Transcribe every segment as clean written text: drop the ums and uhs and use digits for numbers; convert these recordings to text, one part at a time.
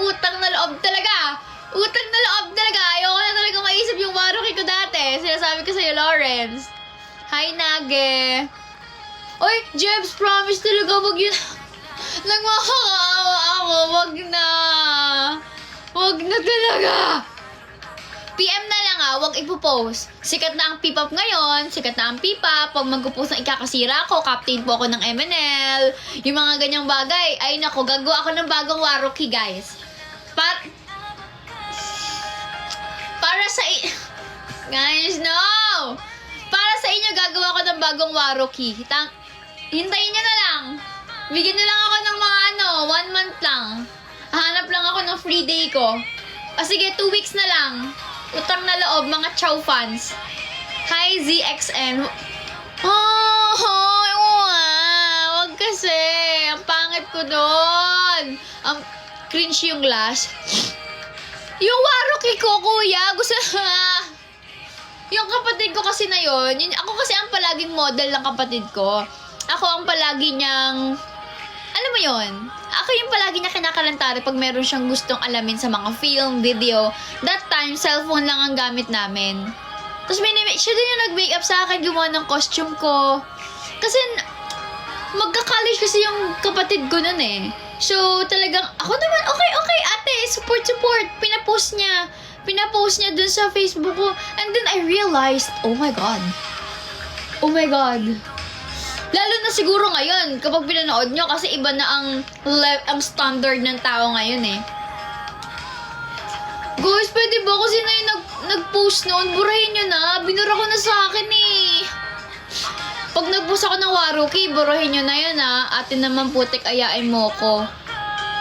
Utang na loob talaga. Utang na loob talaga. Ayoko na talaga maisip yung Waruki ko dati. Sinasabi ko sa'yo, Lawrence. Hi, Nage. Oy, Jebs, promise talaga, wag yun. Nagmakakaawa ako, wag na. Wag na talaga. PM na lang wag ipopost. Sikat na ang P-pop ngayon, sikat na ang P-pop. Pag magpo-post ng ikakasira ko, captain po ako ng MNL. Yung mga ganyang bagay, ay nako, gagawa ako ng bagong Waruki, guys. Para sa guys, no! Para sa inyo, gagawa ko ng bagong Waruki. Hintayin nyo na lang. Bigyan na lang ako ng mga 1 month lang. Hanap lang ako ng free day ko. Sige, 2 weeks na lang. Utang na loob, mga chow fans. Hi, ZXN. Wag kasi. Ang pangit ko doon. Ang cringe yung lash. Yung Waruki ko, kuya. Gusto yung kapatid ko kasi na yun. Ako kasi ang palaging model ng kapatid ko. Ako ang palagi niyang... Alam mo yun? Ako yung palagi niya kinakalantari pag meron siyang gustong alamin sa mga film, video. That time, cellphone lang ang gamit namin. Tapos siya din yung nag-make up sa akin, gumawa ng costume ko. Kasi, magka-college kasi yung kapatid ko nun eh. So, talagang, ako naman, okay, ate, support. Pinapost niya dun sa Facebook ko. And then I realized, oh my God. Lalo na siguro ngayon, kapag pinanood nyo, kasi iba na ang standard ng tao ngayon eh. Guys, pwede ba kasi na yung nag-post noon? Burahin nyo na. Binura ko na sa akin eh. Pag nag-post ako ng Waruki, burahin nyo na yan Atin naman putik, ayain mo ko.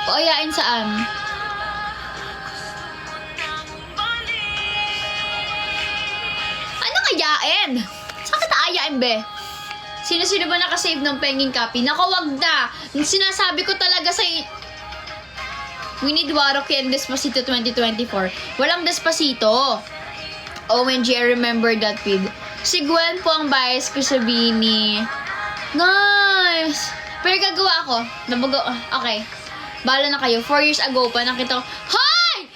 O ayain saan? Anong ayain? Saan kita ayain, be? Sino ba nakasave ng penging copy? Naku, wag na. Sinasabi ko talaga sa... We need Waruki and Despacito 2024. Walang Despacito. OMG, I remember that vid. Si Gwen po ang bias ko sa Bini. Nice! Pero gagawa ako. Okay. Bala na kayo. 4 years ago pa nakita ko... Hi!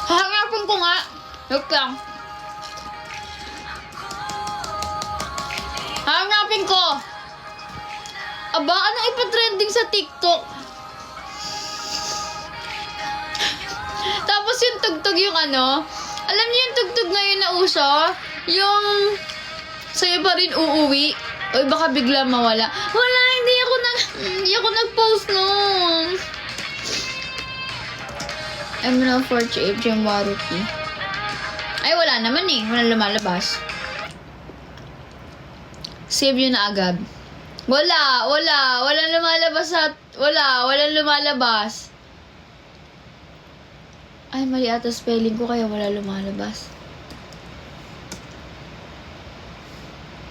Hangapin ko nga. Look lang. Hanapin ko! Aba, anong ipatrending sa TikTok? Tapos yung tugtog yung alam niyo yung tugtog ngayon na uso? Yung sa'yo pa rin uuwi? Oy, baka bigla mawala. Wala, hindi ako nag-post nun. Emerald 48 yung Waruki. Ay, wala naman eh. Wala lumalabas. Save yun na agad. Walang lumalabas walang lumalabas. Ay, mali ata spelling ko kaya wala lumalabas.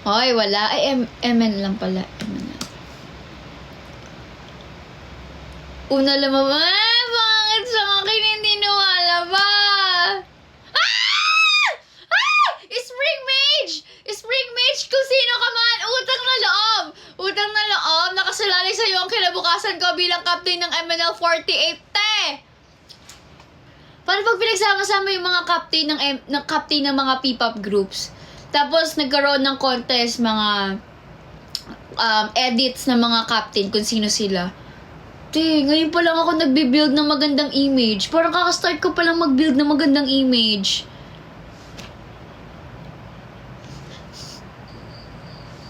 Ay, wala. Ay, MN lang pala. MN lang. Una lumabas. Bakit sa akin hindi lumalabas? Spring Mage! Kung sino ka man! Utang na loob! Nakasalalay sa'yo ang kinabukasan ko bilang captain ng MNL 48, te! Paano pag pinagsama-sama yung mga captain ng mga P-pop groups? Tapos nagkaroon ng contest, mga edits ng mga captain kung sino sila. Te, ngayon pa lang ako nagbe-build ng magandang image. Parang kakastart ko pa lang mag-build ng magandang image.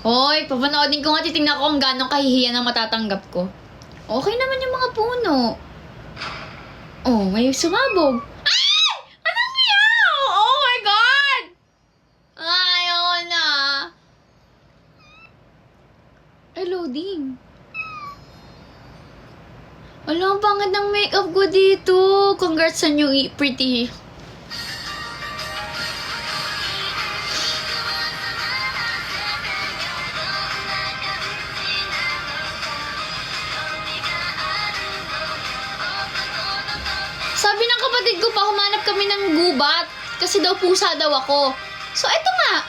Hoy, papanoodin ko nga, titignan ko kung gano'ng kahihiyan ang matatanggap ko. Okay naman yung mga puno. Oh, may sumabog. Ay! Anong meow? Oh my God! Ayaw na. Ay, loading. Wala, ang pangit ng makeup ko dito. Congrats sa new pretty. Sabi ng kapatid ko pa, humanap kami ng gubat. Kasi daw pusa daw ako. So, eto nga.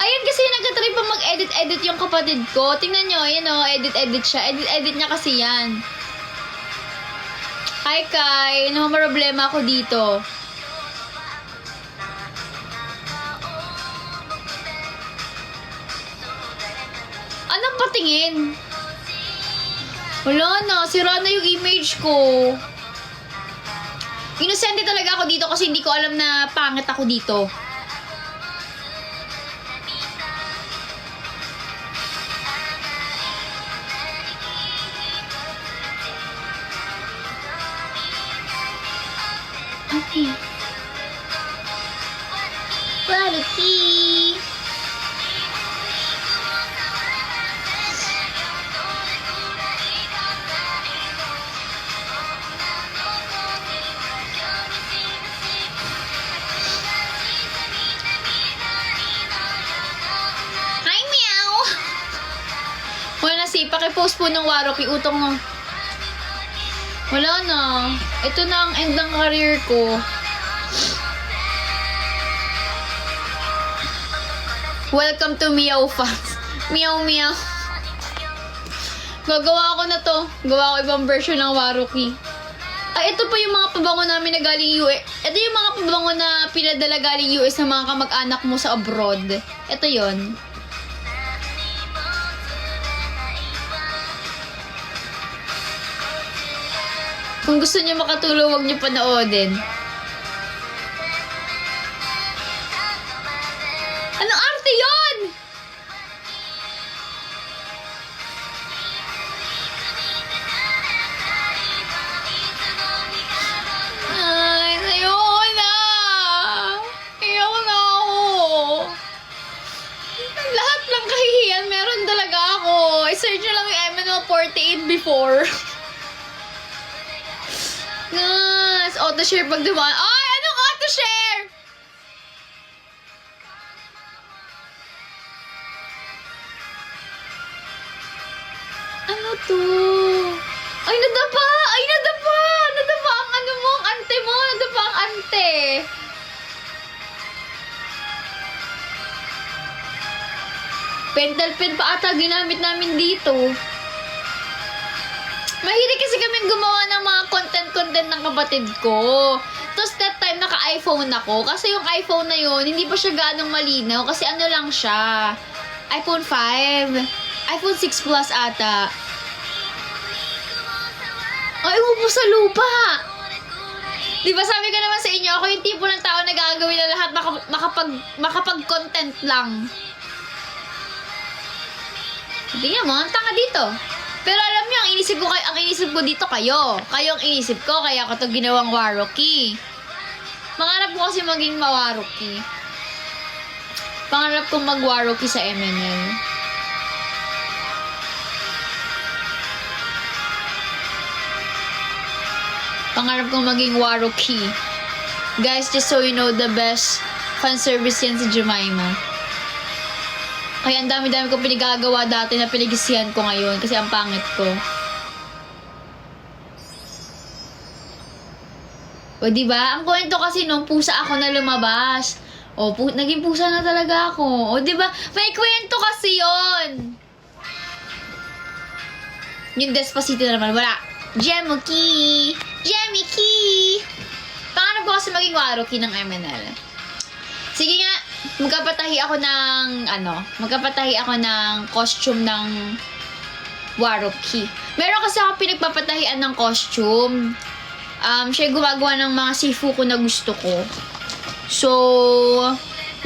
Ayan kasi nagtatry pa mag-edit-edit yung kapatid ko. Tingnan nyo, ayan o, edit-edit siya. Edit-edit niya kasi yan. Hi, Kai. Ano problema ako dito? Anong patingin? Wala na, sira na yung image ko. Inosente talaga ako dito kasi hindi ko alam na pangit ako dito. Okay. Waluki. Hi, meow! Wala si, pakipost po ng Waroki, utong ng... Wala na. Ito na ang end ng career ko. Welcome to Meow Fans. Meow meow. Gagawa ko na to. Gawa ko ibang version ng Waroki. Ay, ito pa yung mga pabango namin na galing US. Ito yung mga pabango na pinadala galing US ng mga kamag-anak mo sa abroad. Ito yon. Kung gusto niyo makatulong, huwag niyo panoodin. Anong arte yon? Ay, ayoko na. Ayoko na ako. Lahat ng kahihiyan, meron talaga ako. I-search nyo lang yung MNL48 before. Yes, auto-share pag dumaan. Ay, anong auto-share? Ano to? Ay, nadapa! Ay, nadapa! Nadapa ang ano mo, ang ante mo. Nadapa ang ante. Pentel pen pa ata ginamit namin dito. Mahilig kasi kami gumawa ng mga content ng kapatid ko. Tapos that time, naka-iPhone ako. Kasi yung iPhone na yun, hindi pa siya ganong malinaw. Kasi ano lang siya. iPhone 5. iPhone 6 Plus ata. Ay, upo sa lupa. Diba sabi ko naman sa inyo, ako yung tipo ng tao na gagawin na lahat makapag-content lang. Tingnan mo, ang tanga dito. Pero alam niyo, ang inisip ko dito kayo. Kayo ang inisip ko, kaya ako to ginawang Waroki. Pangarap ko kasi maging Mawaroki. Pangarap kong mag-Waroki sa MNL. Pangarap kong maging Waroki. Guys, just so you know, the best fan service yan si Jemima. Kaya ang dami-dami ko pinagagawa dati na pinagisihan ko ngayon kasi ang pangit ko. O diba? Ang kwento kasi nung pusa ako na lumabas. O, naging pusa na talaga ako. O diba? May kwento kasi yon. Yung Despacito naman, wala. Jemuki! Jemiki! Paano ko kasi maging Waroki ng MNL? Sige nga, magkapatahi ako ng costume ng Waroki. Meron kasi ako pinagpapatahian ng costume. Siya gumagawa ng mga sifu ko na gusto ko. So,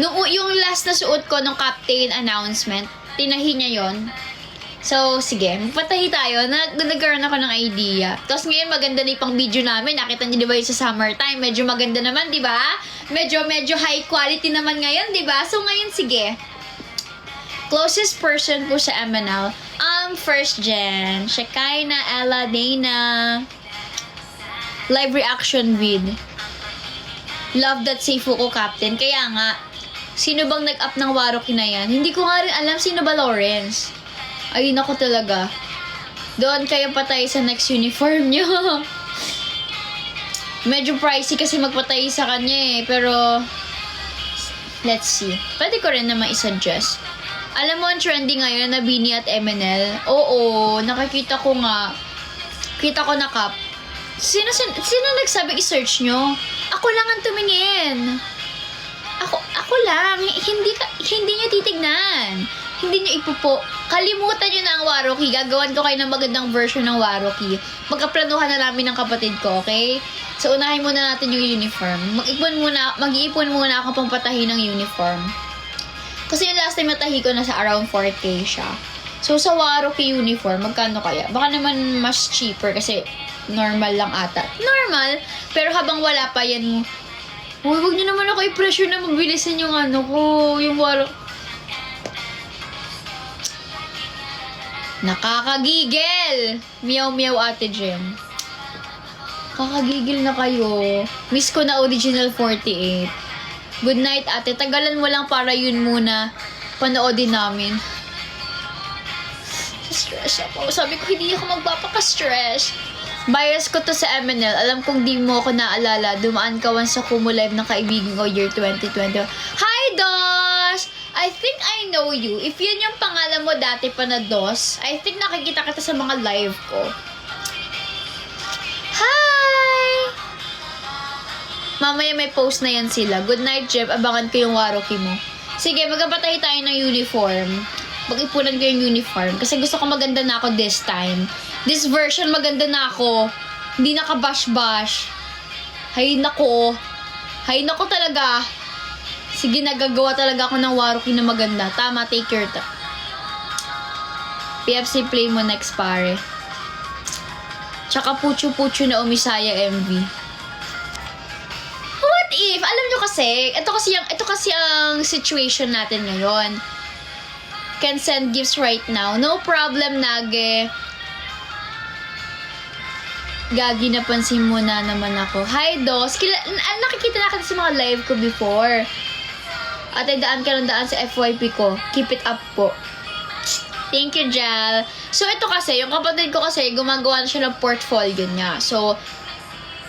yung last na suot ko ng captain announcement, tinahi niya yon. So, sige, magpatahi tayo. Nagkaroon ako ng idea. Tapos ngayon, maganda na yung pang video namin. Nakita niyo diba yung sa summertime? Medyo maganda naman, diba? Medyo high quality naman ngayon, diba? So, ngayon, sige. Closest person po sa MNL. First gen. Shekinah, Ella, Dana. Live reaction vid. Love that Seifu ko, Captain. Kaya nga, sino bang nag-up ng Waroki na yan? Hindi ko nga rin alam sino ba Lawrence. Ay, nako talaga. Doon kayo patay sa next uniform nyo. Medyo pricey kasi magpatay sa kanya eh. Pero, Let's see. Pwede ko rin naman i-suggest. Alam mo, ang trending ngayon na Bini at MNL? Oo, nakikita ko nga. Kita ko na Kap. Sino nagsabi i-search nyo? Ako lang ang tumingin. Ako lang. Hindi nyo titignan. Hindi nyo ipupo. Kalimutan nyo na ang Waroki. Gagawan ko kayo ng magandang version ng Waroki. Magkaplanuhan na namin ng kapatid ko, okay? So, unahin muna natin yung uniform. Mag-iipon muna ako pang patahin ng uniform. Kasi yung last time natahi ko nasa around 4K siya. So, sa Waroki uniform, magkano kaya? Baka naman mas cheaper kasi normal lang ata. Normal, pero habang wala pa yan, huwag nyo naman ako i-pressure na mabilisan yung yung Waroki. Nakakagigil! Meow Ate Jem. Kakagigil na kayo. Miss ko na original 48. Good night, ate. Tagalan mo lang para yun muna panoodin namin. Stress ako. Sabi ko, hindi ako magpapaka-stress. Bias ko to sa MNL. Alam kong di mo ako naalala. Dumaan ka once sa Kumu Live ng kaibigan ko year 2020. Hi, Dos! I think I know you. If yun yung pangalan mo dati pa na Dos, I think nakikita kita sa mga live ko. Hi! Mamaya may post na yan sila. Good night, Jeff. Abangan ko yung Waroki mo. Sige, magkapatay tayo ng uniform. Mag-ipunan ko yung uniform. Kasi gusto ko maganda na ako this time. This version, maganda na ako. Hindi naka-bash-bash. Hay nako. Hay nako talaga. Sige, nagagawa talaga ako ng Waroki na maganda. Tama, take your time. PFC play mo next, pare. Tsaka puchu-puchu na umisaya MV. What if? Alam nyo kasi, ito kasi ang situation natin ngayon. Can send gifts right now. No problem, Nage. Gagi, napansin mo na naman ako. Hi, Dos. Nakikita na kita sa mga live ko before. Ate, daan ka ng daan sa FYP ko. Keep it up po. Thank you, Jal. So, ito kasi, yung kapatid ko kasi, gumagawa na siya ng portfolio niya. So,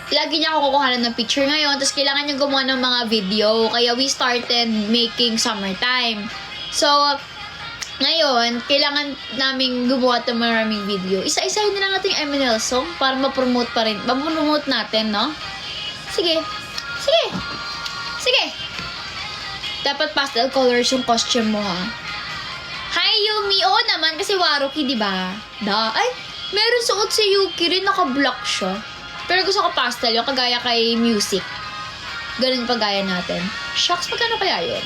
lagi niya ako kukuhanan ng picture ngayon, tapos kailangan niya gumawa ng mga video. Kaya we started making summertime. So, ngayon, kailangan naming gumawa ng maraming video. Isa-isahin na lang natin yung MNL song para ma-promote pa rin. Ma-promote natin, no? Sige. Sige. Sige. Dapat pastel colors yung costume mo, ha? Hi, Yumi. Oo naman, kasi Waroki, di ba? Ay, meron suot si Yuki rin, naka-black siya. Pero gusto ko pastel, yung kagaya kay Music. Ganun pagaya natin. Shucks, magkano kaya yun?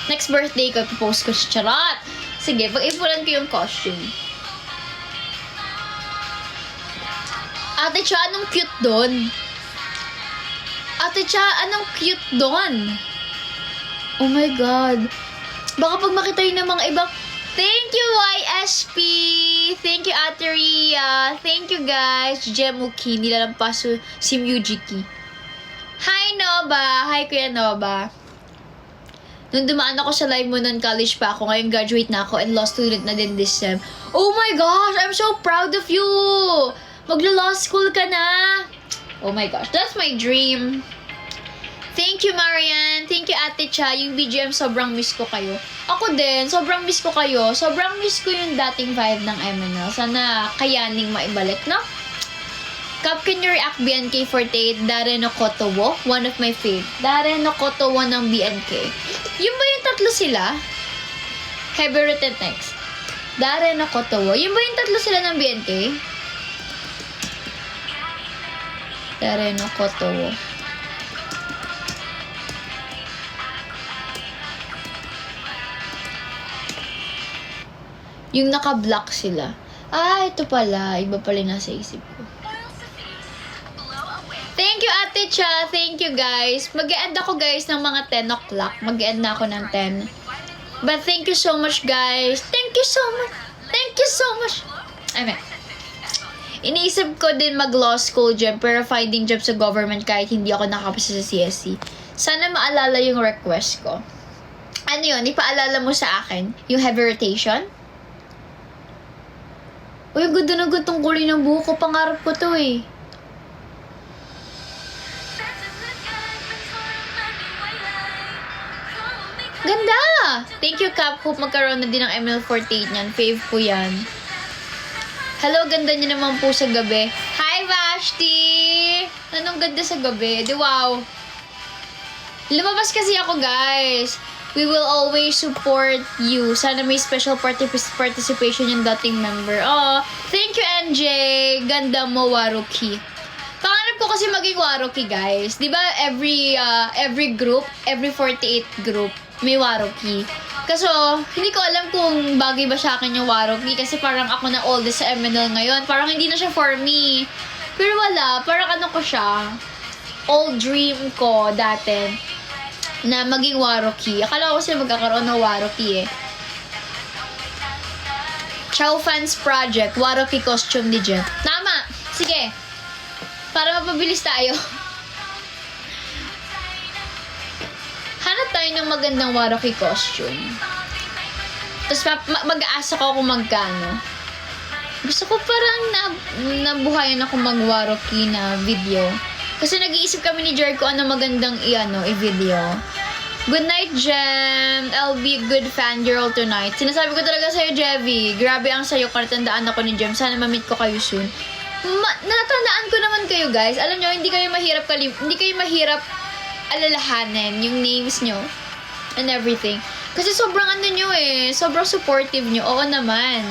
Next birthday ko, ipopost ko siya. Charot! Sige, pag-ipulan ko yung costume. Ate Cha, anong cute doon? Ate Cha, anong cute doon? Oh my God. Baka pag makita yun ng mga ibang... Thank you, YSP! Thank you, Ate Ria! Thank you, guys! Jemuki, nilalampas si Mujiki. Hi, Nova! Hi, Kuya Nova. Nung dumaan ako sa live mo nun, college pa ako. Ngayon, graduate na ako and law student na din this sem. Oh my gosh! I'm so proud of you! Magla-law school ka na! Oh my gosh, that's my dream. Thank you, Marian. Thank you, Ate Cha. Yung BGM, sobrang miss ko kayo. Ako din, sobrang miss ko kayo. Sobrang miss ko yung dating vibe ng MNL. Sana kayaning maibalik, no? Kap, can you react BNK48? Darren Okotowo? One of my fave. Darren Okotowo ng BNK. Yun ba yung tatlo sila? Heavy written next. Darren Okotowo. Yun ba yung tatlo sila ng BNK? Darren Okotowo. Yung naka-block sila. Ah, ito pala. Iba pala yung nasa isip ko. Thank you, Ate Cha. Thank you, guys. Mag-e-end ako, guys, ng mga 10 o'clock. Mag-e-end na ako ng 10. But thank you so much, guys. Thank you so much. Thank you so much. Iniisip ko din mag-law school dyan, pero finding job sa government kahit hindi ako nakapasa sa CSC. Sana maalala yung request ko. Ano yun? Ipaalala mo sa akin? Yung heavy rotation? Uy, ganda na gantong kulay ng buhok ko. Pangarap ko to eh. Ganda! Thank you, Cap. Hope magkaroon na din ng ML48 niyan. Fave ko yan. Hello, ganda niyo naman po sa gabi. Hi, Vashti! Anong ganda sa gabi? Di wow. Lumabas kasi ako, guys. We will always support you. Sana may special participation yung dating member. Oh, thank you, NJ. Ganda mo, Waruki. Pangarap ko kasi maging Waruki, guys. Di ba every group, every 48 group, may Waruki. Kaso, hindi ko alam kung bagay ba sa akin yung Waruki kasi parang ako na oldest sa MNL ngayon. Parang hindi na siya for me. Pero wala, parang ano ko siya. Old dream ko dati na maging Waruki. Akala ko kasi magkakaroon ng Waruki eh. Chow Fans Project, Waruki costume ni Jem. Tama! Sige. Para mapabilis tayo. Hanap tayo ng magandang Waruki costume. Tapos mag-aasa ko kung magkano. Gusto ko parang nabuhayan ako mag-Waruki na video. Kasi nag-iisip kami ni Jer kung ano magandang i-video. Good night, Jem. I'll be a good fan girl tonight. Sinasabi ko talaga sa'yo, Jevy. Grabe ang sayo. Katandaan ako ni Jem. Sana ma-meet ko kayo soon. Natandaan ko naman kayo, guys. Alam nyo, hindi kayo mahirap alalahanin yung names nyo and everything. Kasi sobrang ano nyo eh, sobrang supportive nyo. Oo naman.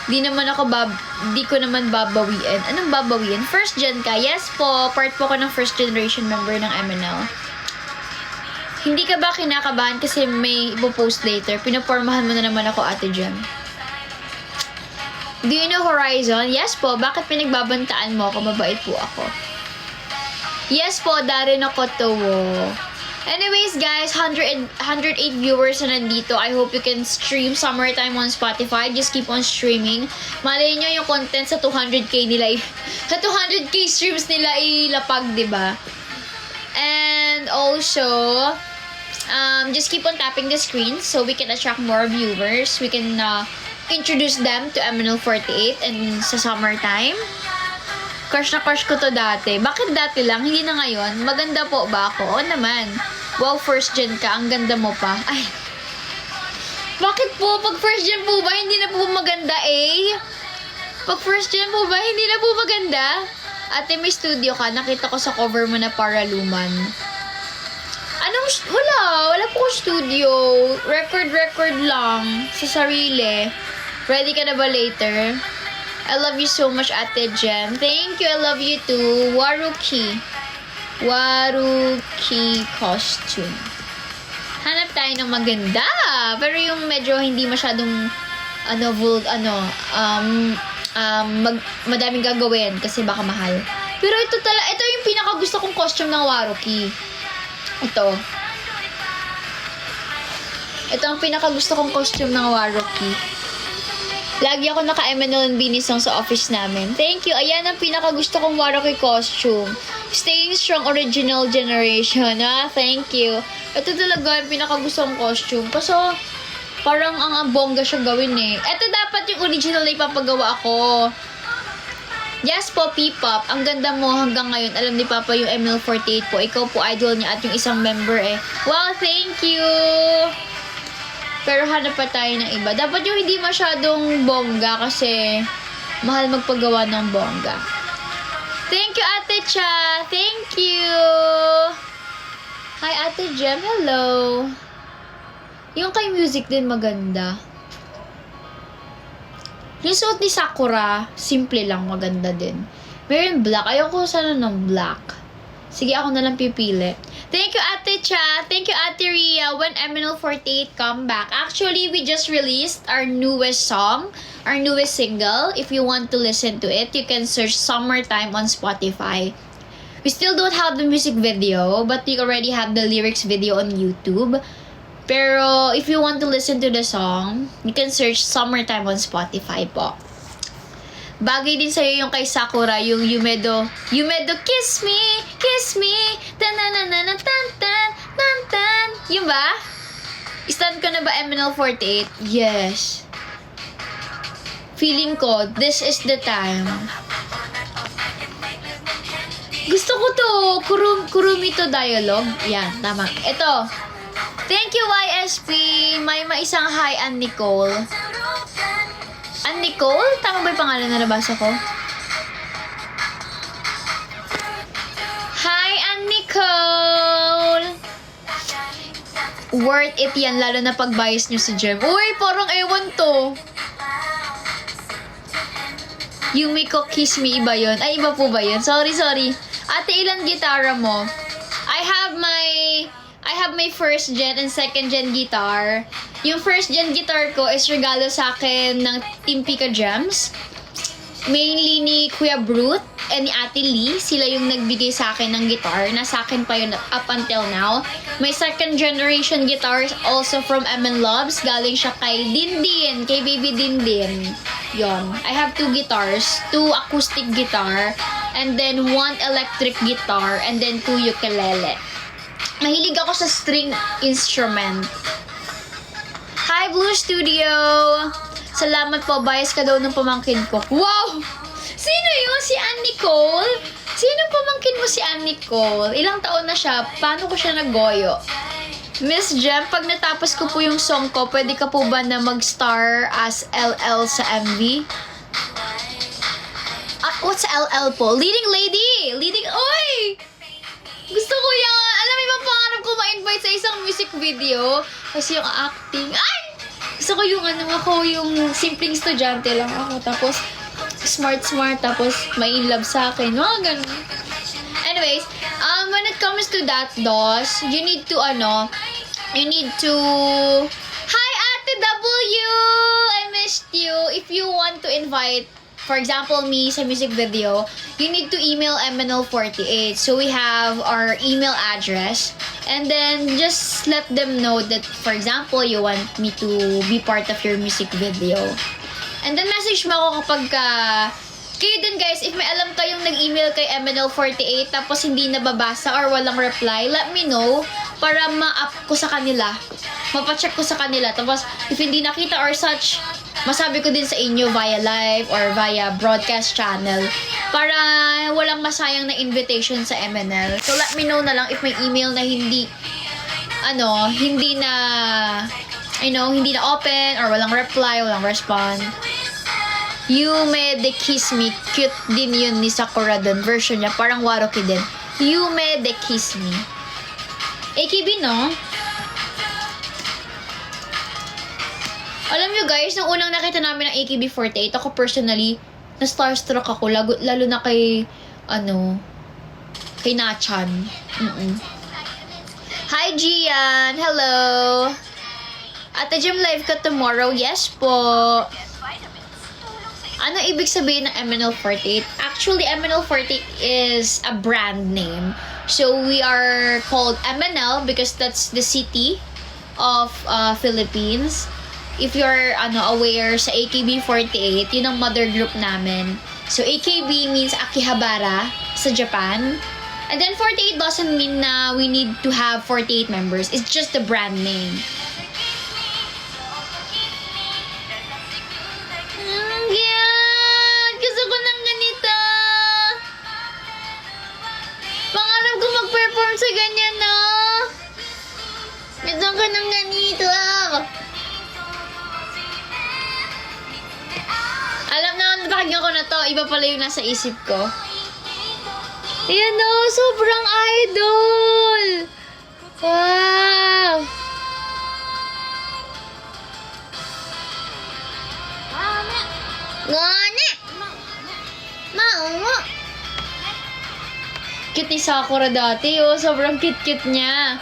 Di ko naman babawiin. Anong babawiin? First gen ka? Yes po, part po ko ng first generation member ng MNL. Hindi ka ba kinakabahan kasi may ipopost later? Pinapormahan mo na naman ako, Ate Jem. Do you know Horizon? Yes po, bakit pinagbabantaan mo ako? Mabait po ako. Yes po, Darin ako to. Anyways, guys, 108 viewers na nandito. I hope you can stream Summertime on Spotify. Just keep on streaming. Malay nyo yung content sa 200k nila. Sa 200k streams nila ilapag, diba? And also, just keep on tapping the screen so we can attract more viewers. We can introduce them to MNL48 and sa Summertime. Crush na crush ko to dati. Bakit dati lang? Hindi na ngayon. Maganda po ba ako? Oo naman. Wow, first gen ka. Ang ganda mo pa. Ay. Bakit po? Pag first gen po ba, hindi na po maganda eh? Pag first gen po ba, hindi na po maganda? Ate, may studio ka. Nakita ko sa cover mo na Paraluman. Wala po studio. Record lang. Sa sarili. Ready ka na ba later? I love you so much, Ate Jem. Thank you. I love you too. Waruki costume. Hanap tayo ng maganda. Pero yung medyo hindi masyadong madaming gagawin kasi baka mahal. Pero ito yung pinakagusto kong costume ng Waruki. Ito ang pinakagusto kong costume ng Waruki. Lagi ako naka-MNL and Beanie song sa office namin. Thank you. Ayan ang pinakagusto kong Waruki costume. Staying strong original generation. Thank you. Ito talaga yung pinakagusto kong costume. Kaso, parang ang bongga siya gawin eh. Ito dapat yung original na ipapagawa ako. Yes po, P-Pop. Ang ganda mo hanggang ngayon. Alam ni Papa yung ML48 po. Ikaw po idol niya at yung isang member eh. Wow, thank you! Pero hanap pa tayo ng iba. Dapat yung hindi masyadong bongga kasi mahal magpagawa ng bongga. Thank you, Ate Cha! Thank you! Hi, Ate Jem. Hello! Yung kay music din maganda. Yung suot ni Sakura, simple lang, maganda din. Meron black. Ayoko sana ng black. Sige, ako na lang pipili. Thank you, Ate Cha. Thank you, Ate Ria. When MNL48 come back. Actually, we just released our newest song, our newest single. If you want to listen to it, you can search Summertime on Spotify. We still don't have the music video, but we already have the lyrics video on YouTube. Pero, if you want to listen to the song, you can search Summertime on Spotify po. Bagay din sa'yo yung kay Sakura, yung Yumedo, kiss me, tan-tan-tan-tan-tan. Yung ba? Stand ko na ba MNL48? Yes. Feeling ko, this is the time. Gusto ko to, Kurumi to dialogue. Yan, tama. Ito. Thank you, YSP. May isang hi, Ann Nicole. Ann Nicole? Tama ba yung pangalan na nabasa ko? Hi, Ann Nicole! Worth it yan, lalo na pag bias nyo si Jem. Uy, parang ewan to. Yumiko Kiss Me, iba yun. Ay, iba po ba yun? Sorry. Ate, ilan gitara mo? I have my first gen and second gen guitar. Yung first gen guitar ko is regalo sa akin ng Team Pika Gems. Mainly ni Kuya Brute and ni Ate Lee. Sila yung nagbigay sa akin ng guitar. Nasa akin pa yun up until now. My second generation guitar is also from M&L Loves. Galing siya kay Dindin, kay Baby Dindin. Yon. I have 2 guitars, 2 acoustic guitar, and then 1 electric guitar, and then 2 ukulele. Mahilig ako sa string instrument. Hi, Blue Studio! Salamat po, bias ka daw ng pamangkin ko. Wow! Sino yun? Si Ann Nicole? Sino pamangkin mo si Ann Nicole? Ilang taon na siya? Paano ko siya naggoyo? Miss Jem, pag natapos ko po yung song ko, pwede ka po ba na mag-star as LL sa MV? What's LL po? Leading lady! Oy! Gusto ko yan! Alam mo yung pangarap ko ma-invite sa isang music video? Kasi yung acting. Ay! Gusto ko yung yung simpleng estudyante lang ako. Tapos, smart, tapos may in love sa akin. Mga ganun. Anyways, when it comes to that, Dos, you need to, Hi, Ate W! I missed you. If you want to invite, for example, me sa music video, you need to email MNL48. So we have our email address. And then, just let them know that, for example, you want me to be part of your music video. And then, message mo ako kapag kayo din guys, if may alam kayong nag-email kay MNL48 tapos hindi nababasa or walang reply, let me know para ma-up ko sa kanila. Mapacheck ko sa kanila. Tapos, if hindi nakita or such, masabi ko din sa inyo via live or via broadcast channel para walang masayang na invitation sa MNL. So, let me know na lang if may email na hindi na open or walang reply, walang respond. Yume de Kiss Me. Cute din yun ni Sakura dun. Version niya. Parang Waroki din. Yume de Kiss Me. AKB, no? Alam nyo guys, nung unang nakita namin ng AKB48, ako personally, na-starstruck ako. Lalo na kay, kay Nachan. Hi, Gian! Hello! Ate Jim, live ka tomorrow? Yes po! Ano ibig sabihin ng MNL48? Actually, MNL48 is a brand name. So, we are called MNL because that's the city of Philippines. If you're aware sa AKB48, yun ang mother group namin. So, AKB means Akihabara sa Japan. And then, 48 doesn't mean na we need to have 48 members. It's just the brand name. Gusto ko ng ganito. Pangarap ko mag-perform sa ganyan, no? Gusto ko ng ganito. Alam na, napakinggan ko na to. Iba pala yung nasa isip ko. Ayan, no? Sobrang idol! Wow! Ngani! Maungo! Cute ni Sakura dati, oh. Sobrang cute niya.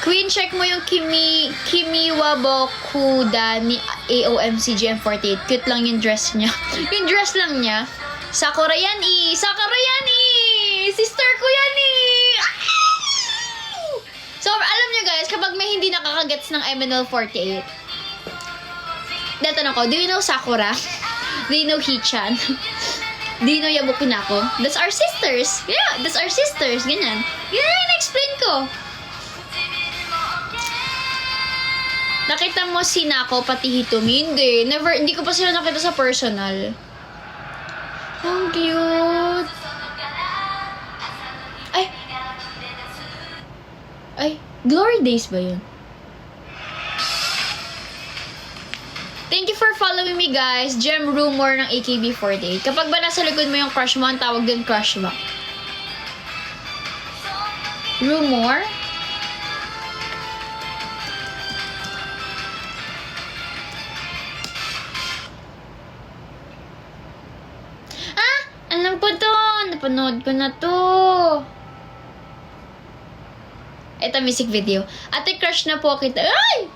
Queen, check mo yung Kimiwa Bokuda ni AOMC GM48. Cute lang yung dress niya. Yung dress lang niya. Sakura yan, eh. Sakura yan, eh. Sister ko yan, eh. So, alam nyo guys, kapag may hindi nakakagets ng MNL48, natanong ko, do you know Sakura? Do you know Hichan? Do you know Yabukinako? That's our sisters. Yeah, that's our sisters. Ganyan. Ganyan, na-explain ko. Nakita mo si Nako, pati Hitomi? Hindi. Never, hindi ko pa sila nakita sa personal. Ang cute. Ay. Glory Days ba yun? Thank you for following me, guys. Gem Rumor ng AKB48. Kapag ba nasa likod mo yung crush mo, ang tawag din crush mo. Rumor? Ah! Alam ko to! Napanood ko na to. Ito, music video. Ate, crush na po kita. Ay!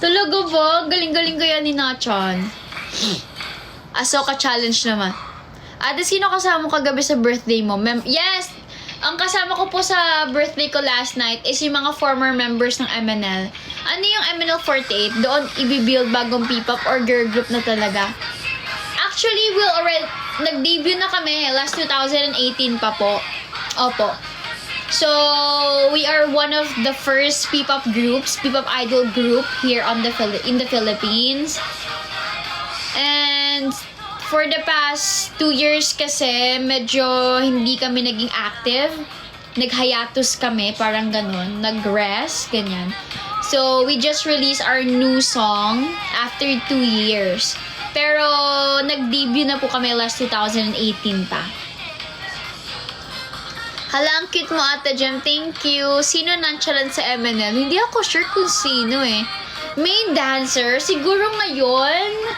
Talaga ba? Galing-galing kaya ni Nachan. Asoka challenge naman. Ate, sino kasama mo kagabi sa birthday mo? Yes! Ang kasama ko po sa birthday ko last night is yung mga former members ng MNL. Ano yung MNL48? Doon i-build bagong P-pop or girl group na talaga? Actually, nag-debut na kami last 2018 pa po. Opo. So, we are one of the first P-pop groups, P-pop idol group here in the Philippines. And for the past 2 years kasi, medyo hindi kami naging active. Nag-hiatus kami, parang ganun. Nag-rest, ganyan. So, we just released our new song after 2 years. Pero, nag-debut na po kami last 2018 pa. Hala, ang cute mo, Ate Gem. Thank you. Sino nonchalant sa MNL? Hindi ako sure kung sino eh. Main dancer? Siguro ngayon,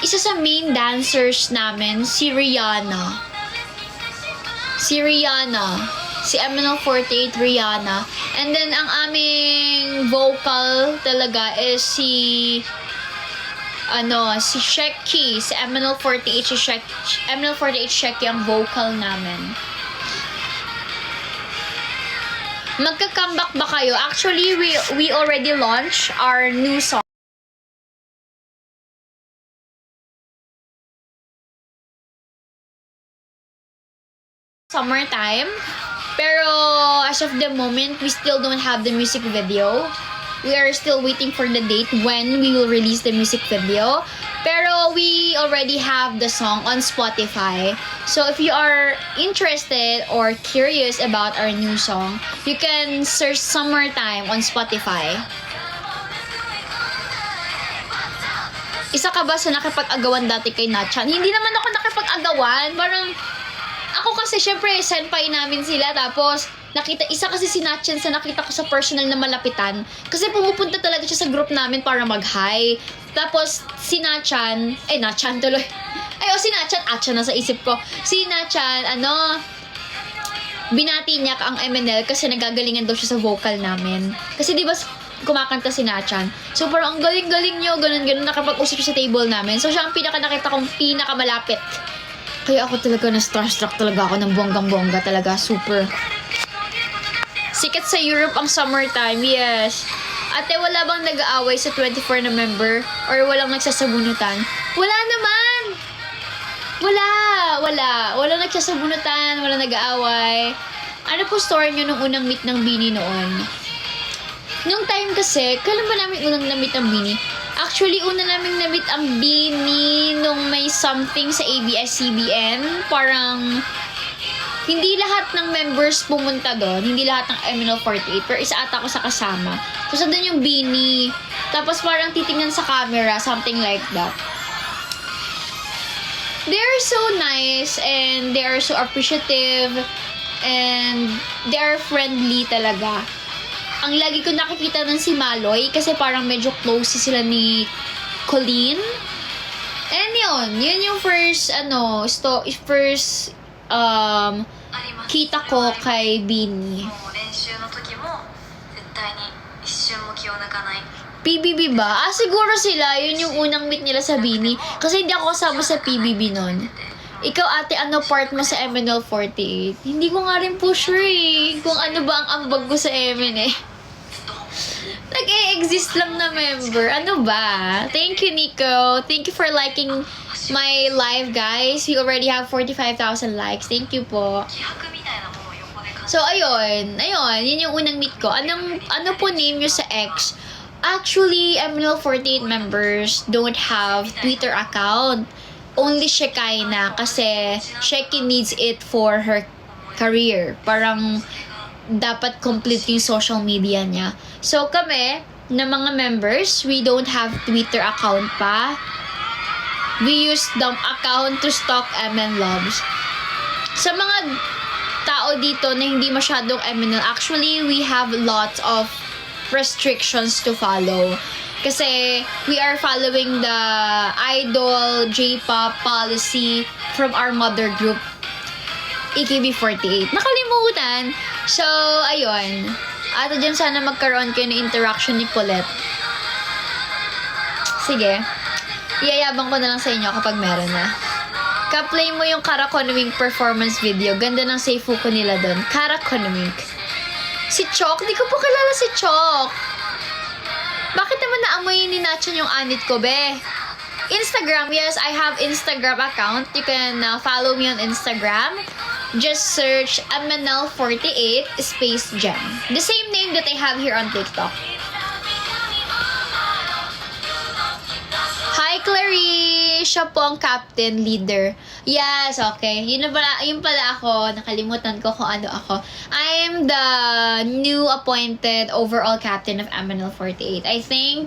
isa sa main dancers namin, si Rihanna. Si MNL48, Rihanna. And then, ang aming vocal talaga is si Shecky. Si MNL48, MNL48 Shecky ang vocal namin. Magka-comeback ba kayo? Actually, we already launched our new song. Summertime. Pero as of the moment, we still don't have the music video. We are still waiting for the date when we will release the music video. Pero we already have the song on Spotify. So if you are interested or curious about our new song, you can search Summertime on Spotify. Isa ka ba sa nakipag-agawan dati kay Nachan? Hindi naman ako nakipag-agawan. Parang ako kasi syempre senpai namin sila, tapos isa kasi si Nachan sa nakita ko sa personal na malapitan. Kasi pumupunta talaga siya sa group namin para mag-hi. Tapos si Nachan tuloy. Si Nachan, Acha na sa isip ko. Si Nachan, binati niya ang MNL kasi nagagalingan daw siya sa vocal namin. Kasi di ba kumakanta si Nachan. So parang ang galing-galing nyo, ganun-ganun, nakapag-usap siya sa table namin. So siya ang nakita kong pinakamalapit. Kaya ako talaga na-starstruck talaga ako ng bonggang-bongga talaga. Super. Sikat sa Europe ang Summertime, yes. Ate, wala bang nag-aaway sa 24 na member? Or walang nagsasabunutan? Wala naman! Wala nagsasabunutan, wala nag-aaway. Ano po story nyo nung unang meet ng Bini noon? Nung time kasi, kailan ba namin unang na-meet ang Bini? Actually, una namin na-meet ang Bini nung may something sa ABS-CBN. Parang hindi lahat ng members pumunta doon. Hindi lahat ng MNL48. Pero isa ata ako sa kasama. So, doon yung Bini. Tapos parang titingnan sa camera. Something like that. They're so nice. And they are so appreciative. And they are friendly talaga. Ang lagi ko nakikita nun si Maloy. Kasi parang medyo close sila ni Colleen. And yun yung first, kita ko kay Bini. PBB ba? Siguro sila. Yun yung unang meet nila sa Bini. Kasi hindi ako kasama sa PBB nun. Ikaw, ate, ano part mo sa MNL48? Hindi ko nga rin po sure kung ano ba ang ambag ko sa MN Nag-e-exist lang na member. Ano ba? Thank you, Nico. Thank you for liking my live, guys. We already have 45,000 likes. Thank you po. So, ayun. Yun yung unang meet ko. Ano po name nyo sa X? Actually, MNL48 members don't have Twitter account. only Shekinah kasi Sheki needs it for her career. Parang dapat complete yung social media niya. So kami, na mga members, we don't have Twitter account pa. We use the account to stalk MN Loves. Sa mga tao dito na hindi masyadong MNL, actually, we have lots of restrictions to follow. Kasi we are following the idol J-pop policy from our mother group, AKB48. Nakalimutan. So, ayun. At dyan sana magkaroon kayo ng interaction ni Colette. Sige. Iyayabang ko na lang sa inyo kapag meron na. Ka-play mo yung Karakonwink performance video. Ganda ng Seifuku nila doon. Karakonwink. Si Chok? Di ko po kilala si Chok. Bakit naman naamoy ni Nachon yung anit ko, be? Instagram, yes, I have Instagram account. You can follow me on Instagram. Just search MNL48 space gem. The same name that I have here on TikTok. Hi, Clarice! Siya po ang captain leader. Yes, okay. Yun pala ako. Nakalimutan ko kung ano ako. I am the new appointed overall captain of MNL48. I think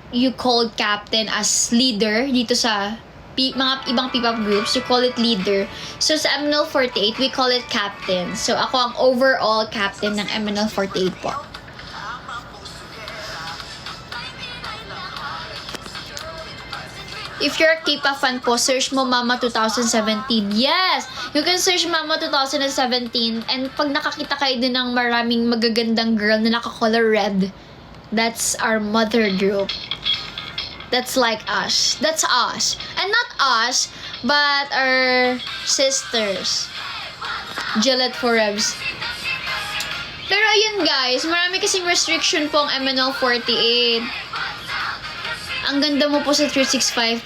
you called captain as leader dito sa mga ibang P-pop groups. You call it leader. So sa MNL48, we call it captain. So ako ang overall captain ng MNL48 po. If you're a K-pop fan po, search mo Mama 2017. Yes! You can search Mama 2017 and pag nakakita kayo din ng maraming magagandang girl na naka-color red, that's our mother group. That's like us. That's us. And not us, but our sisters. Gillette Forebs. Pero ayun guys, marami kasing restriction po ang MNL48. Ang ganda mo po sa 365.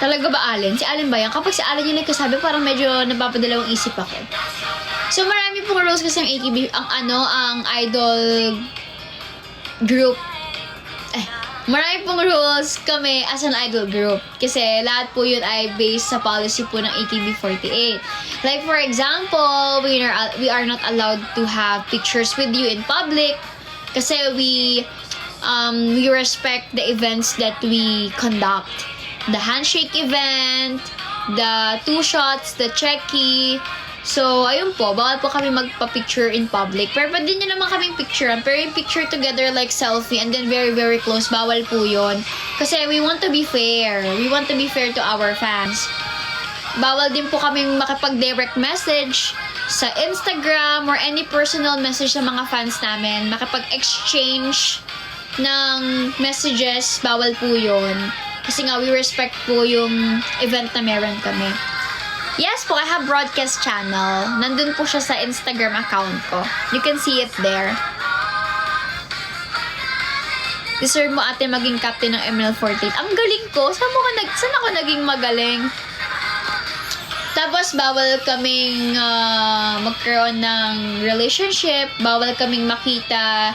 Talaga ba Allen? Si Allen ba yan? Kapag si Allen yung nagkasabi, parang medyo napapadalawang isip ako. So, marami pong rules kasi ang AKB, ang idol group. Marami pong rules kami as an idol group. Kasi lahat po yun ay based sa policy po ng AKB48. Like for example, we are not allowed to have pictures with you in public. Kasi we respect the events that we conduct. The handshake event, the 2 shots, the checky. So, ayun po, bawal po kami magpa-picture in public. Pero pwede nyo naman kaming picturean. Pero yung picture together like selfie and then very, very close, bawal po yun. Kasi we want to be fair. We want to be fair to our fans. Bawal din po kaming makipag-direct message sa Instagram or any personal message sa mga fans namin. Makipag-exchange ng messages, bawal po yun. Kasi nga, we respect po yung event na meron kami. Yes po, I have broadcast channel. Nandun po siya sa Instagram account ko. You can see it there. Deserve mo ate maging captain ng MNL48. Ang galing ko. Saan ako naging magaling? Tapos, bawal kaming magkaroon ng relationship. Bawal kaming makita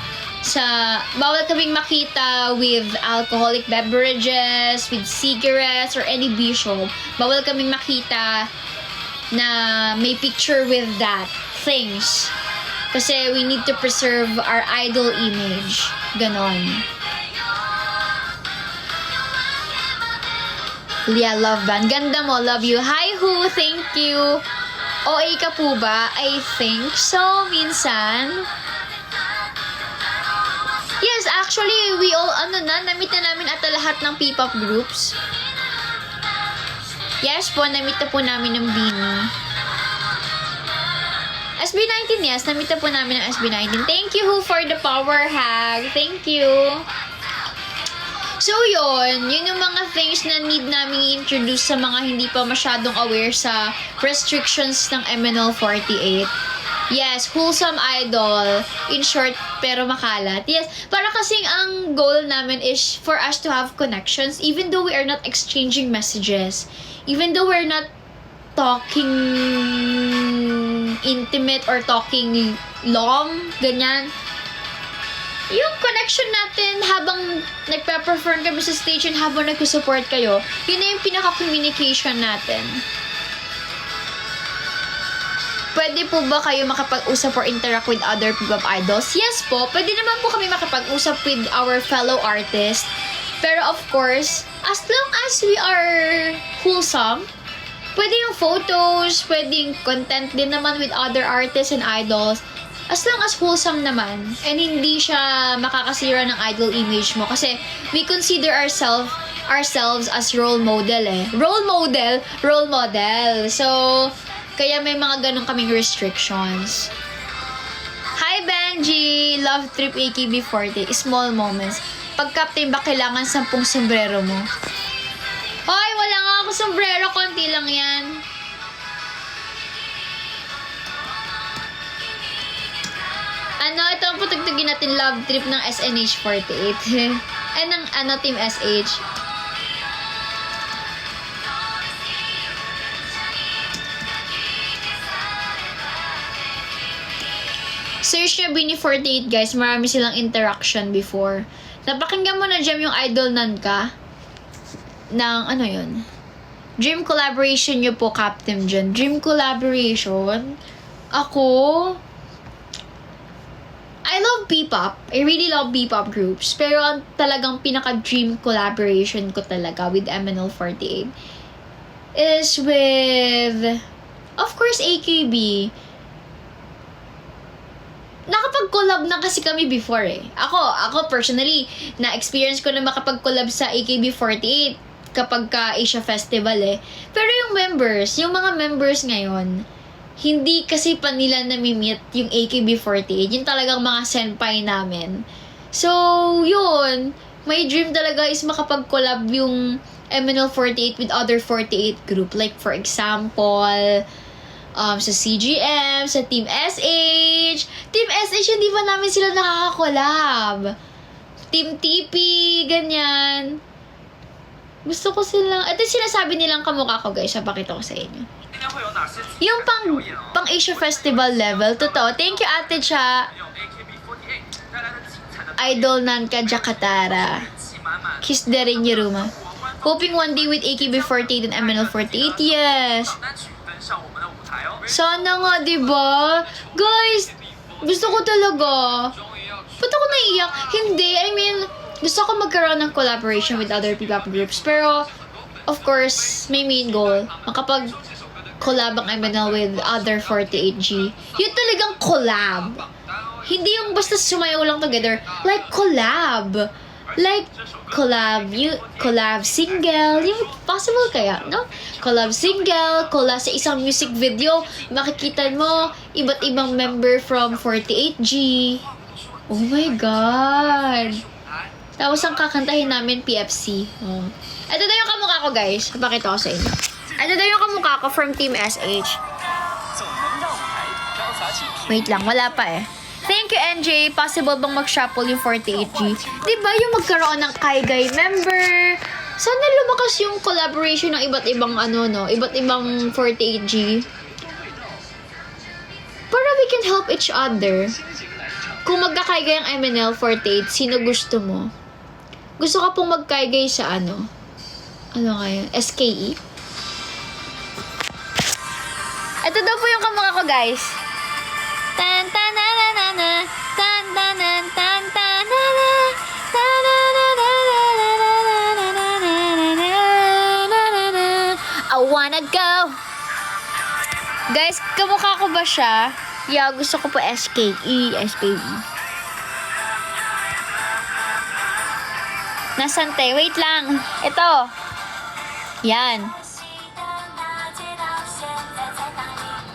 with alcoholic beverages, with cigarettes, or any bishop. Bawal kaming makita na may picture with that things. Kasi we need to preserve our idol image. Ganon. Leah Love Band. Ganda mo. Love you. Hi, Who. Thank you. OA ka po ba? I think so. Minsan. Yes, actually, we all, na-meet na namin ata lahat ng P-pop groups. Yes po, na-meet na po namin ng Beanie. SB19, yes, na-meet na po namin ng SB19. Thank you, Who, for the power hug. Thank you. So, yun yung mga things na need namin i-introduce sa mga hindi pa masyadong aware sa restrictions ng MNL48. Yes, wholesome idol. In short, pero makalat. Yes, para kasing ang goal namin is for us to have connections even though we are not exchanging messages. Even though we're not talking intimate or talking long, ganyan. yung connection natin habang nagpe-perform kami sa station, habang nag-support kayo, yun na yung pinaka-communication natin. Pwede po ba kayo makapag-usap or interact with other P-pop idols? Yes po, pwede naman po kami makapag-usap with our fellow artists. Pero of course, as long as we are wholesome, pwede yung photos, pwedeng content din naman with other artists and idols. As long as wholesome naman, and hindi siya makakasira ng idol image mo. Kasi we consider ourselves as role model eh. Role model. So, kaya may mga ganun kaming restrictions. Hi Benji! Love trip AKB40. Small moments. Pag captain ba kailangan 10 sombrero mo? Hoy, wala nga ako sombrero. Konti lang yan. Ito ang patugtugin natin love trip ng SNH48. Ng Team SH. Search nyo Bini48 guys, marami silang interaction before. Napakinggan mo na dyan yung idol Nanka ng yun? Dream collaboration nyo po, Captain dyan. Dream collaboration? Ako? I love P-pop. I really love P-pop groups. Pero ang talagang pinaka-dream collaboration ko talaga with MNL48 is with, of course, AKB. Nakapag-collab na kasi kami before eh. Ako personally, na-experience ko na makapag-collab sa AKB48 kapag ka Asia Festival eh. Pero yung mga members ngayon, hindi kasi pa nila nami-meet yung AKB48. Yung talagang mga senpai namin. So, yun. My dream talaga is makapag-collab yung MNL48 with other 48 group. Like, for example, sa CGM, sa Team SH. Team SH, hindi pa namin sila nakaka-collab. Team TP, ganyan. Gusto ko silang, ito yung sinasabi nilang kamukha ko guys, napakita ko sa inyo. Yung pang Asia Festival level, totoo. Thank you Ate Cha. Idol Nanka Jakatara. Kiss Derin Yeruma. Hoping one day with AKB48 and MNL48, yes. Sana nga, diba? Guys, gusto ko talaga. Ba't ako naiiyak? Hindi, I mean, gusto ko magkaroon ng collaboration with other P-pop groups. Pero, of course, may main goal. Makapag-collab ang MNL with other 48G. Yun talagang collab. Hindi yung basta sumayaw lang together. Like, collab. Like, collab single, yung possible kaya, no? Collab single, collab sa isang music video, makikita mo iba't ibang member from 48G. Oh my God! Tapos ang kakantahin namin, PFC. Oh. Ito daw yung kamukha ko, guys. Pakita ko sa inyo. Ito daw yung kamukha ko from Team SH. Wait lang, wala pa eh. Thank you, NJ. Possible bang mag-shuffle yung 48G? Diba yung magkaroon ng Kaigay member? Sana lumakas yung collaboration ng iba't ibang iba't ibang 48G. Para we can help each other. Kung magkakaigay ang MNL48, sino gusto mo? Gusto ka pong magkaigay sa ano ngayon? SKE? Ito daw po yung kamukha ko, guys. Tan tan na na na na tan tan tan tan tan na na tan na na na na. I wanna go. Guys, kamukha ko ba siya? Yeah, gusto ko po SKE. Nasaan tayo? Wait lang. Ito. Yan.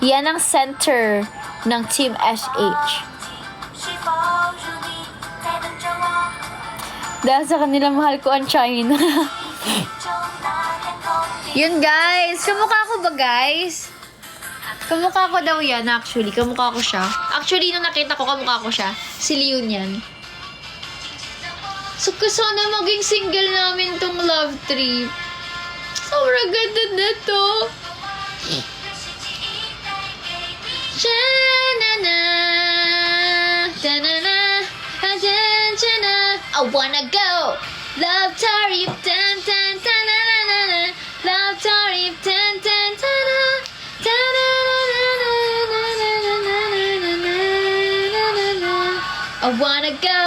Yan ang center ng Team SH. Dahil sa kanila mahal ko ang China. Yun guys. Kamukha ko ba guys? Kamukha ko daw yan actually. Kamukha ko siya. Actually nung nakita ko kamukha ko siya. Si Leon yan. So sana maging single namin tong love trip. Sobrang ganda na to. Sha-na-na, ta-na-na, ta-na-na. I wanna go. Love tariff, tan tan tan na na na na. Love tariff, tan tan tan na. Tan na na na na na na na na na na na. I wanna go.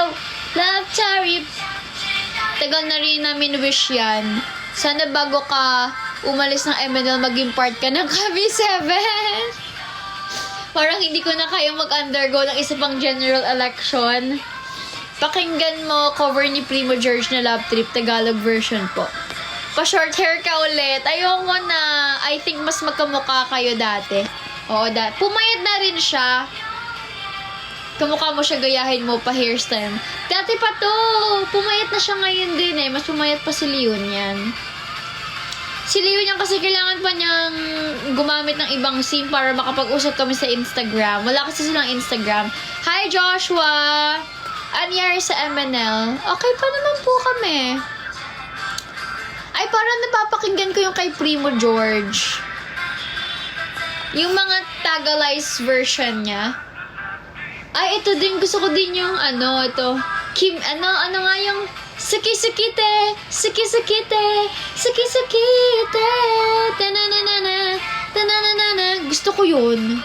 Love tariff. Tagal na rin namin wish yan. Sana bago ka umalis ng MNL, maging part ka ng Kami7. Parang hindi ko na kaya mag-undergo ng isa pang general election. Pakinggan mo, cover ni Primo George na Love Trip, Tagalog version po. Pa-short hair ka ulit. Ayoko na. I think mas magkamukha kayo dati. Oo, dati. Pumayat na rin siya. Kamukha mo siya, gayahin mo pa hairstyle. Dati pa to. Pumayat na siya ngayon din eh. Mas pumayat pa si Leon yan. Si Leon yan kasi kailangan pa niyang gumamit ng ibang SIM para makapag-usap kami sa Instagram. Wala kasi silang Instagram. Hi Joshua! Anyari sa MNL? Okay pa naman po kami. Ay, parang napapakinggan ko yung kay Primo George. Yung mga Tagalized version niya. Ay, ito din. Gusto ko din yung ito. Ano nga yung Saki-sakite, saki-sakite, saki-sakite, tananana, tananana. Gusto ko yun.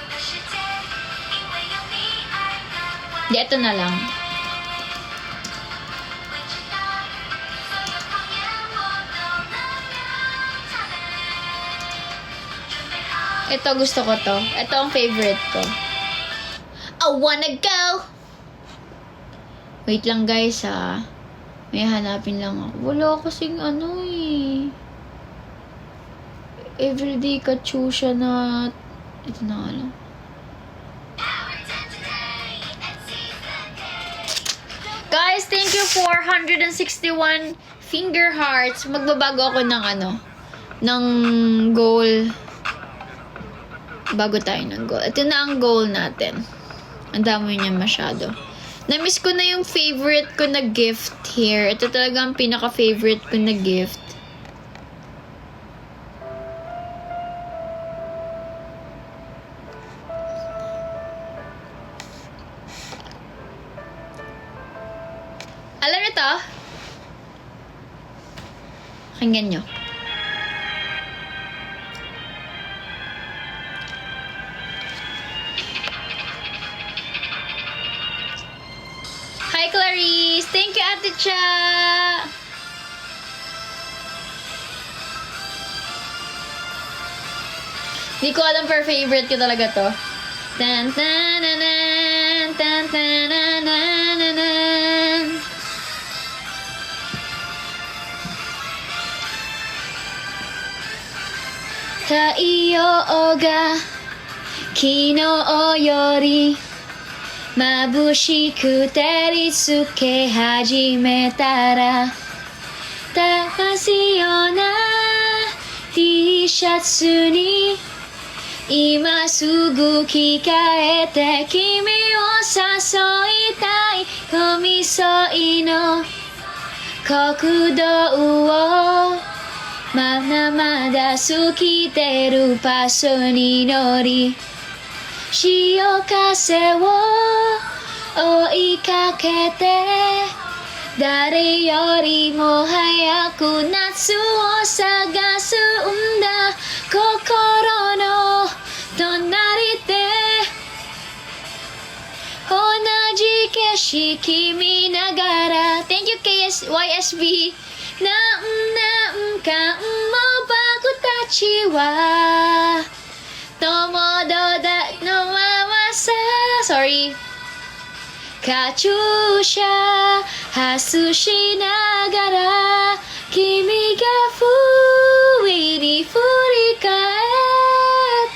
Di, ito na lang. Ito, gusto ko to. Ito ang favorite ko. I wanna go! Wait lang guys May hanapin lang ako. Wala kasing everyday katsusya na ito na nga lang. Guys, thank you for 161 finger hearts. Magbabago ako ng goal. Bago tayo ng goal. Ito na ang goal natin. Ang dami niya masyado. Na-miss ko na yung favorite ko na gift here. Ito talaga ang pinaka-favorite ko na gift. Alam niyo to? Pakinggan nyo. Hi, Clarice! Thank you, Ate Cha! Hindi ko alam per favorite ko talaga to. Tan tan tan tan tan tan. Taiyo ga kino yori 眩しく照りつけ始めたら高いような T シャツに今すぐ着替えて君を誘いたい混み沿いの国道をまだまだ過ぎてる場所に乗り潮風を追いかけて誰よりも早く夏を探すんだ心の隣で同じ景色見ながら Thank you YSB 何年間も僕たちは友達のままさ Sorry カチューシャ外しながら君が不意に振り返っ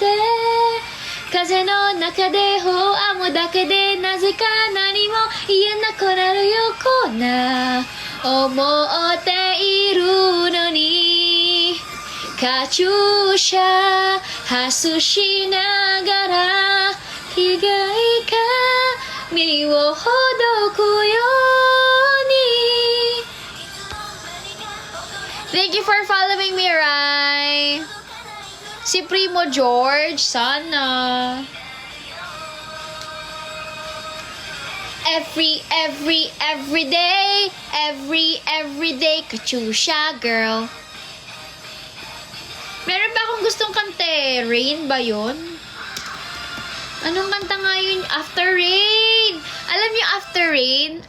て風の中で頬編むだけでなぜか何も言えなくなるよこんな思っているのにカチューシャ外しながら被害髪をほどくように Thank you for following me, Rai. Si Primo George, sana. every day, Katusha, girl. Meron ba akong gustong kante? Rain ba yun? Anong kanta nga yun? After Rain! Alam niyo After Rain?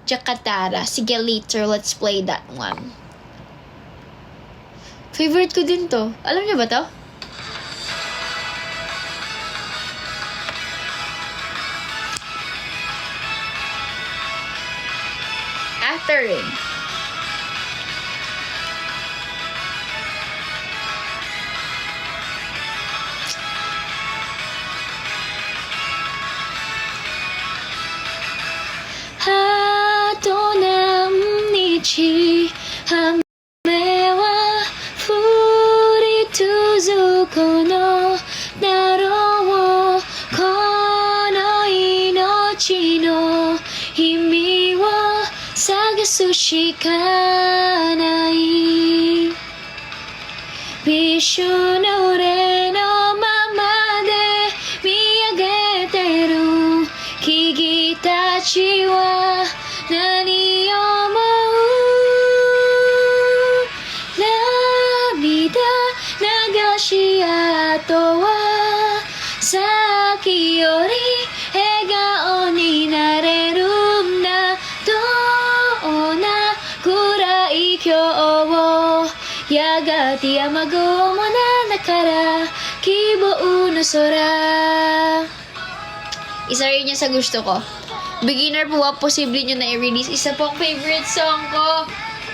Jakarta. Sige, later, let's play that one. Favorite ko din to. Alam niyo ba to? After Rain. Hatonam nichi hamewa furituzu kono naro wo kono inochi no himi wo sagasu shikanai Bishu no re no mama de miyageteru Kigi tachi wa nani omou Namida nagashi ato wa Saki yori egao ni nareru na Do na kurai kyou wo Yagati yamago mo na nakara Kibou no sora Isa rin niya sa gusto ko. Beginner po, posible nyo na i-release. Isa pong favorite song ko.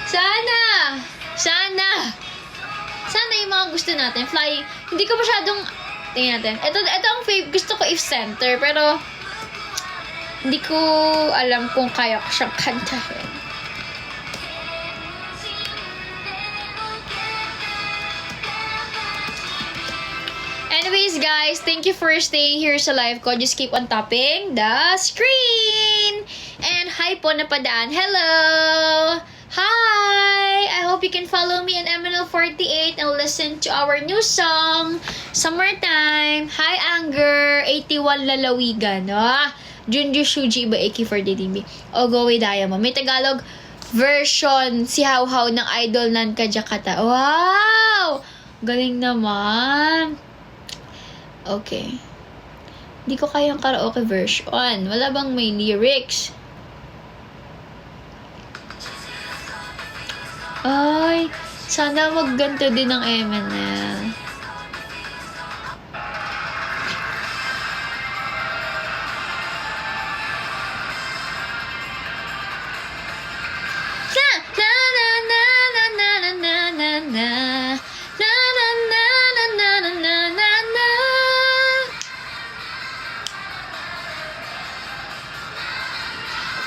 Sana yung mga gusto natin. Flying. Hindi ko masyadong, tingnan natin. Ito ang gusto ko if center. Pero, hindi ko alam kung kaya ko siyang kantahin. Anyways, guys, thank you for staying here sa live ko. Just keep on tapping the screen. And hi po napadaan. Hello! Hi! I hope you can follow me on MNL48 and listen to our new song, Summertime. Hi, Anger. 81 Lalawigan. Junju Shuji ba AK4DTV. Ogowe Diamond. May Tagalog version si Hawhaw ng Idol nan Kajakata. Wow! Galing naman. Okay. Hindi ko kayang karaoke version. Wala bang may lyrics? Ay, sana magganto din ng MNL.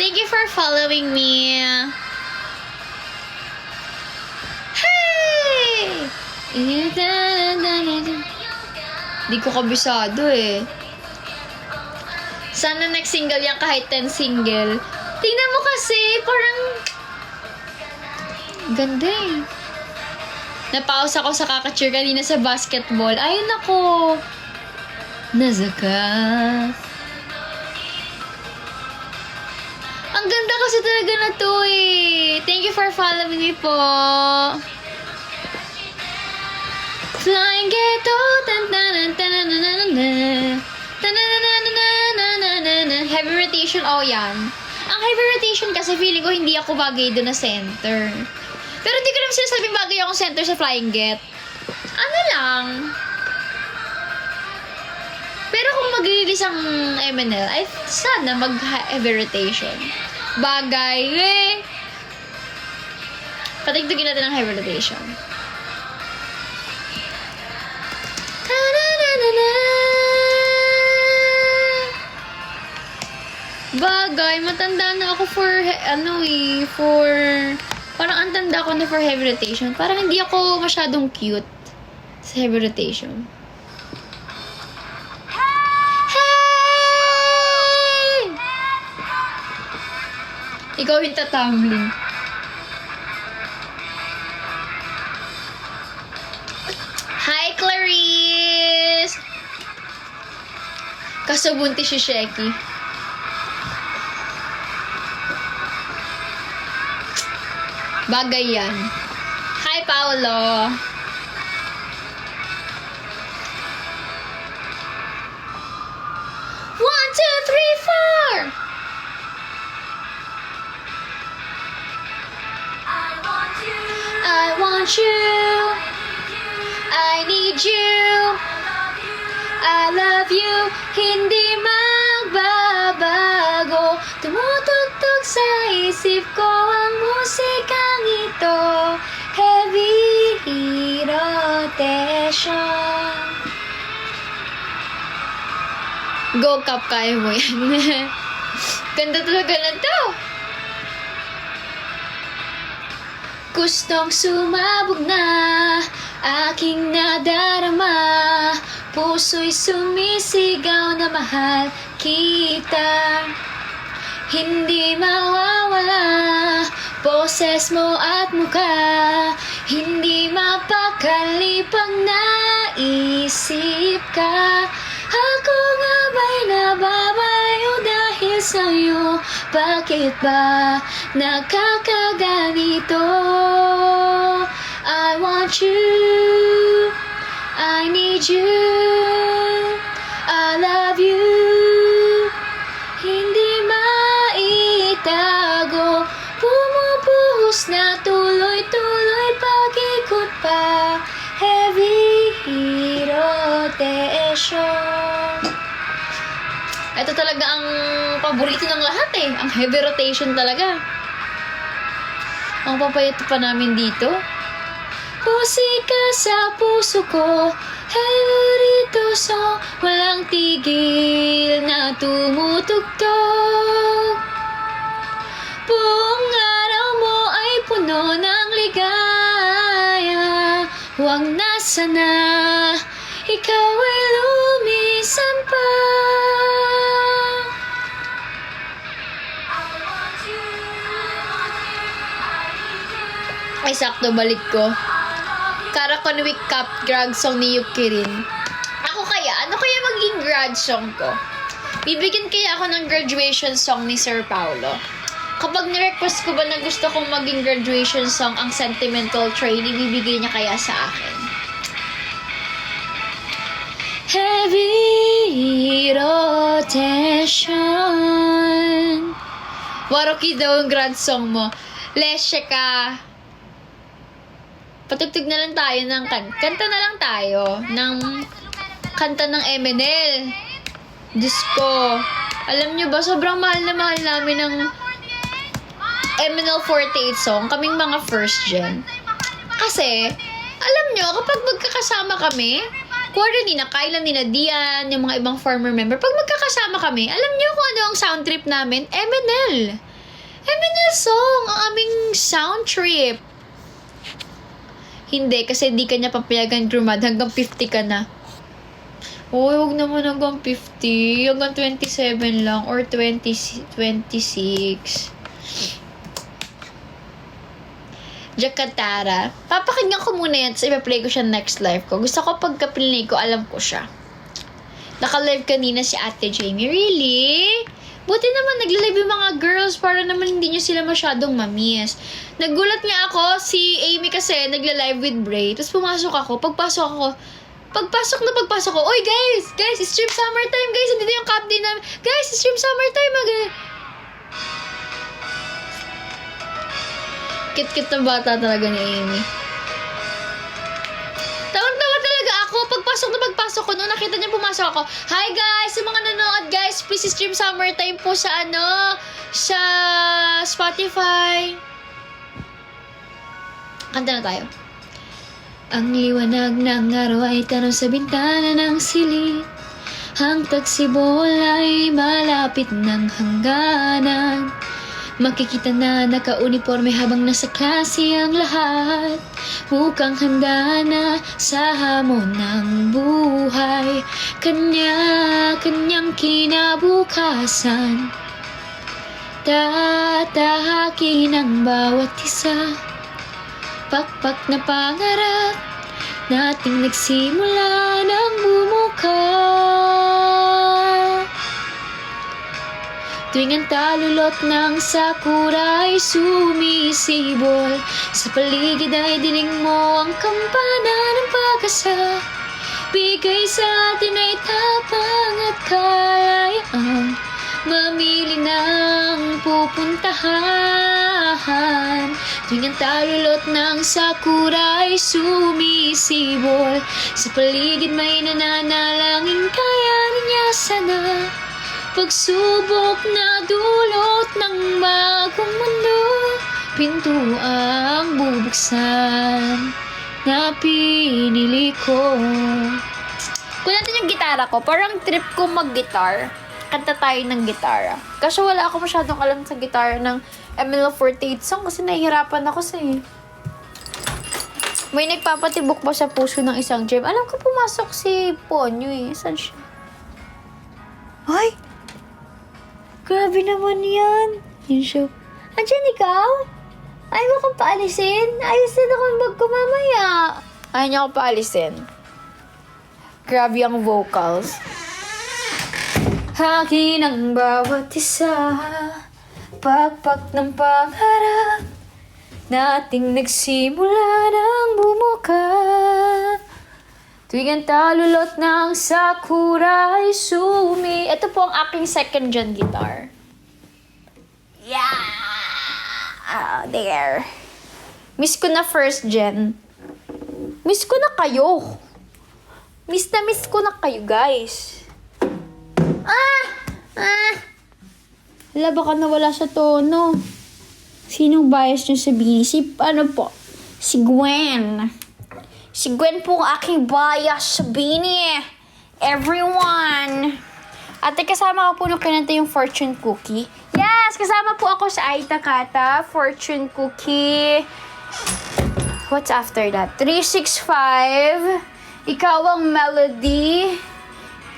Thank you for following me. Hey! Di ko kabisado eh. Sana next single yan kahit 10 single. Tingnan mo kasi, parang ganda eh. Napause ako sa kaka-cheer kanina sa basketball. Ayun ako. Nazaka. Ang ganda kasi talaga na to eh. Thank you for following me po. Flying ghetto. Heavy rotation. Oh, yan. Ang heavy rotation kasi feeling ko hindi ako bagay doon na center. Pero hindi ko naman sinasabing bagay akong center sa Flying Get. Ano lang. Pero kung mag-release ang MNL, ay sana mag-heavy rotation. Bagay. Patigtugin natin ang heavy rotation. Bagay, matanda na ako for, parang ang tanda ko na for heavy rotation. Parang hindi ako masyadong cute sa heavy rotation. Hey! Ikaw yung tatumbling. Hi, Clarice! Kaso buntis si Sheki. Bagay yan. Hi, Paolo. One, two, three, four. I want you. I need you. I love you. Hindi magbabago. Tumutugtog sa isip ko ang musikang ito. Heavy rotation. Go Cup, kaya mo yan. Ganda talaga na to. Gustong sumabog na aking nadarama. Puso'y sumisigaw na mahal kita. Hindi mawawala boses mo at mukha. Hindi mapakali pag naisip ka. Ako nga ba'y nababayo dahil sa'yo? Bakit ba nakakaganito? I want you, I need you, I love you. Hindi maitago, pumupuhos na tuloy-tuloy pag-ikot pa. Heavy rotation. Ito talaga ang paborito ng lahat eh. Ang heavy rotation talaga. Ang papayat pa namin dito. Musika sa puso ko, heavy song, walang tigil na tumutugtog. Buong araw mo ay puno ng ligaya. Huwag na sana, ikaw ay lumisan pa. Ay, sakto, balik ko. Karakonwick Cup, grad song ni Yukirin. Ako kaya, ano kaya maging grad song ko? Bibigyan kaya ako ng graduation song ni Sir Paulo. Kapag nirequest ko ba na gusto kong maging graduation song ang Sentimental Train, ibibigay niya kaya sa akin. Heavy rotation. Waroki daw ang grad song mo. Leshe ka. Patugtog na lang tayo ng kanta na lang tayo ng kanta ng MNL. Diyos ko. Alam nyo ba, sobrang mahal na mahal namin ng MNL 48 song, kaming mga first gen. Kasi, alam nyo, kapag magkakasama kami, kuwari ni na Kyla, ni na Dian, yung mga ibang former member, pag magkakasama kami, alam nyo kung ano ang sound trip namin? MNL. MNL song, ang aming sound trip. Hindi, kasi di ka niya papayagan grumad. Hanggang 50 ka na. Uy, huwag naman hanggang 50. Hanggang 27 lang. Or 26. Jakatara. Papakinggan ko muna yan. Tapos ipa-play ko siya next live ko. Gusto ko pagka-play ko, alam ko siya. Naka-live kanina si Ate Jamie. Really? Buti naman nagla-live yung mga girls para naman hindi nyo sila masyadong mamiss. Nagulat nga ako, si Amy kasi nagla-live with Bray. Tapos pumasok ako, pagpasok ko, oy guys, stream summertime guys, hindi yung cup din namin. Guys, stream summertime. Kit-kit na bata talaga ni Amy. Tawang-tawa talaga ako. Pagpasok ko, nung nakita niya pumasok ako, hi guys, sa mga nanonood guys, please stream summertime po sa sa Spotify. Kanta na tayo. Ang liwanag ng araw ay tanong sa bintana ng silid. Ang tagsibol ay malapit ng hangganan. Makikita na naka-uniforme habang nasa klase ang lahat. Mukhang handa na sa hamon ng buhay. Kanya-kanyang kinabukasan. Tatahakin ang bawat isa. Pakpak na pangarap nating nagsimula ng bumuka. Tuwing ang talulot ng sakura ay sumisibol, sa paligid ay dinig mo ang kampana ng pag-asa. Bigay sa atin ay tapang at kalayaan, mamili ng pupuntahan. Tuwing ang talulot ng sakura ay sumisibol, sa paligid may nananalangin, kayanin niya sana. Pagsubok na dulot ng bagong mundo, pintuang bubuksan na pinili ko. Kung natin yung gitara ko, parang trip ko mag-gitar. Kanta tayo ng gitara. Kasi wala ako masyadong alam sa gitara ng Emilio Forte song kasi nahihirapan ako sa May nagpapatibok ba sa puso ng isang gem? Alam ko pumasok si Ponyo eh. Saan siya? Ay! Grabe naman yan. Yun siya. Andiyan ikaw? Ayaw mo akong paalisin? Ayos din akong bag ko mamaya. Ayaw niya akong paalisin. Grabe ang vocals. Akin ang bawat isa, pagpak ng pangarap, nating nagsimula ng bumuka. Tuwing ang talulot ng sakura ay Ito po ang aking second gen guitar. Yeah! There. Miss ko na first gen. Miss ko na kayo. Miss ko na kayo, guys. Wala, baka nawala sa tono. Sinong bias nyo sabihin? Si Gwen. Si Gwen po ang aking bias sabihin everyone. Ate, kasama ko po nung kinanta yung fortune cookie. Yes, kasama po ako sa Aita Kata, fortune cookie. What's after that? 365. Ikaw ang melody.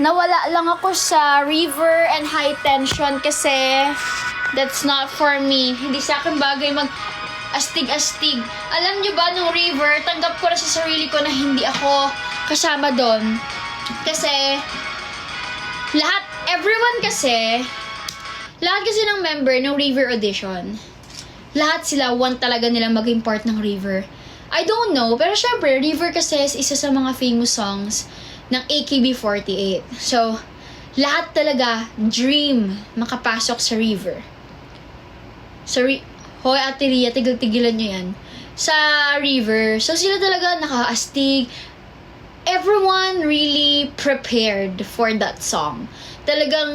Nawala lang ako sa river and high tension kasi that's not for me. Hindi sa akin bagay astig-astig. Alam nyo ba, nung river, tanggap ko na sa sarili ko na hindi ako kasama doon. Kasi, lahat kasi ng member ng river audition, lahat sila want talaga nila maging part ng river. I don't know, pero syempre, river kasi is isa sa mga famous songs ng AKB48. So, lahat talaga dream makapasok sa river. Hoy, Ate Ria, tigil-tigilan nyo yan. Sa river. So, sila talaga nakaastig. Everyone really prepared for that song. Talagang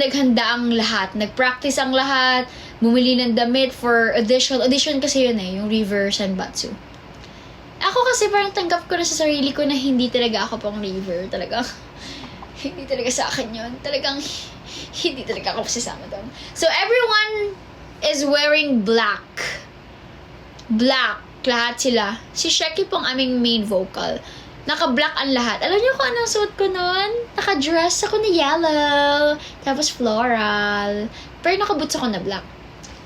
naghanda ang lahat. Nag-practice ang lahat. Bumili ng damit for audition. Audition kasi yun yung River Senbatsu. Ako kasi parang tanggap ko na sa sarili ko na hindi talaga ako pang river. Talagang, hindi talaga sa akin yun. Talagang, hindi talaga ako sasama doon. So, everyone is wearing black. Black. Lahat sila. Si Sheki pong aming main vocal. Naka-black ang lahat. Alam niyo kung anong suot ko noon? Naka-dress ako na yellow. Tapos floral. Pero naka-boots ako na black.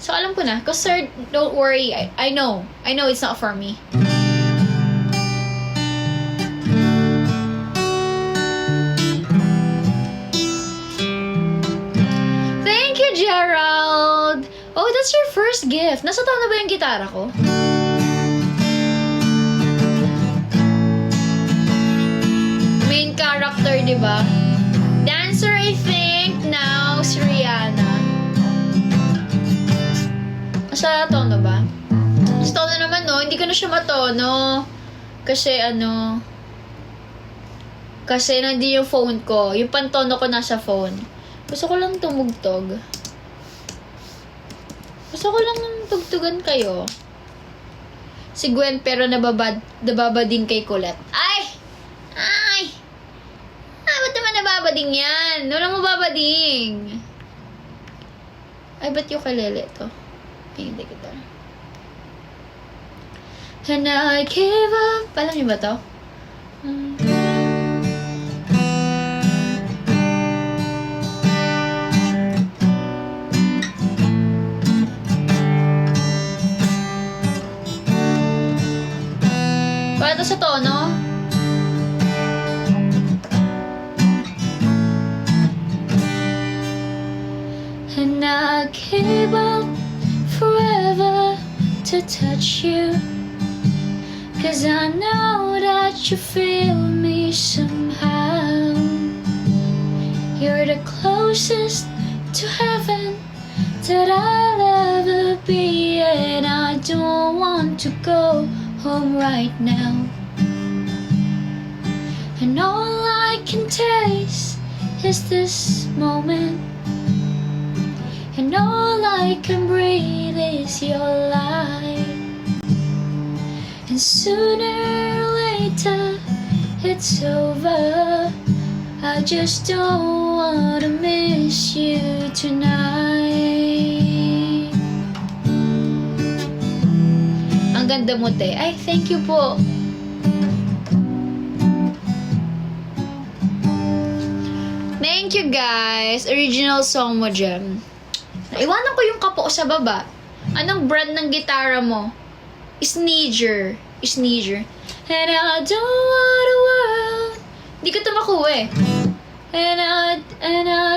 So, alam ko na. Because, sir, don't worry. I know. I know it's not for me. Thank you, Gerald! Oh, that's your first gift. Nasa taon na ba yung gitara ko? Main character, di ba? Dancer, I think, now, si Rihanna. Nasa tono ba? Nasa tono naman, no? Hindi ko na siya matono. Kasi, kasi nandito yung phone ko. Yung pantono ko nasa phone. Gusto ko lang tumugtog. Gusto ko lang tugtugan kayo. Si Gwen, pero nababading kay Colette. Ay! Ba't naman nababading yan? Walang mababading. Ay, ba't yung kalele to? Ay, hindi kita. And I give up. Alam niyo ba to? Para to sa tono. And to touch you, 'cause I know that you feel me somehow. You're the closest to heaven that I'll ever be, and I don't want to go home right now. And all I can taste is this moment, and all I can breathe is your light. And sooner or later it's over. I just don't wanna miss you tonight. Ang ganda mo, te. Ay, thank you po. Thank you, guys. Original song mo, Jem. Naiwanan ko yung kapo sa baba. Anong brand ng gitara mo? Sneeger. And I don't want a world. Di ko ito makuha eh. And I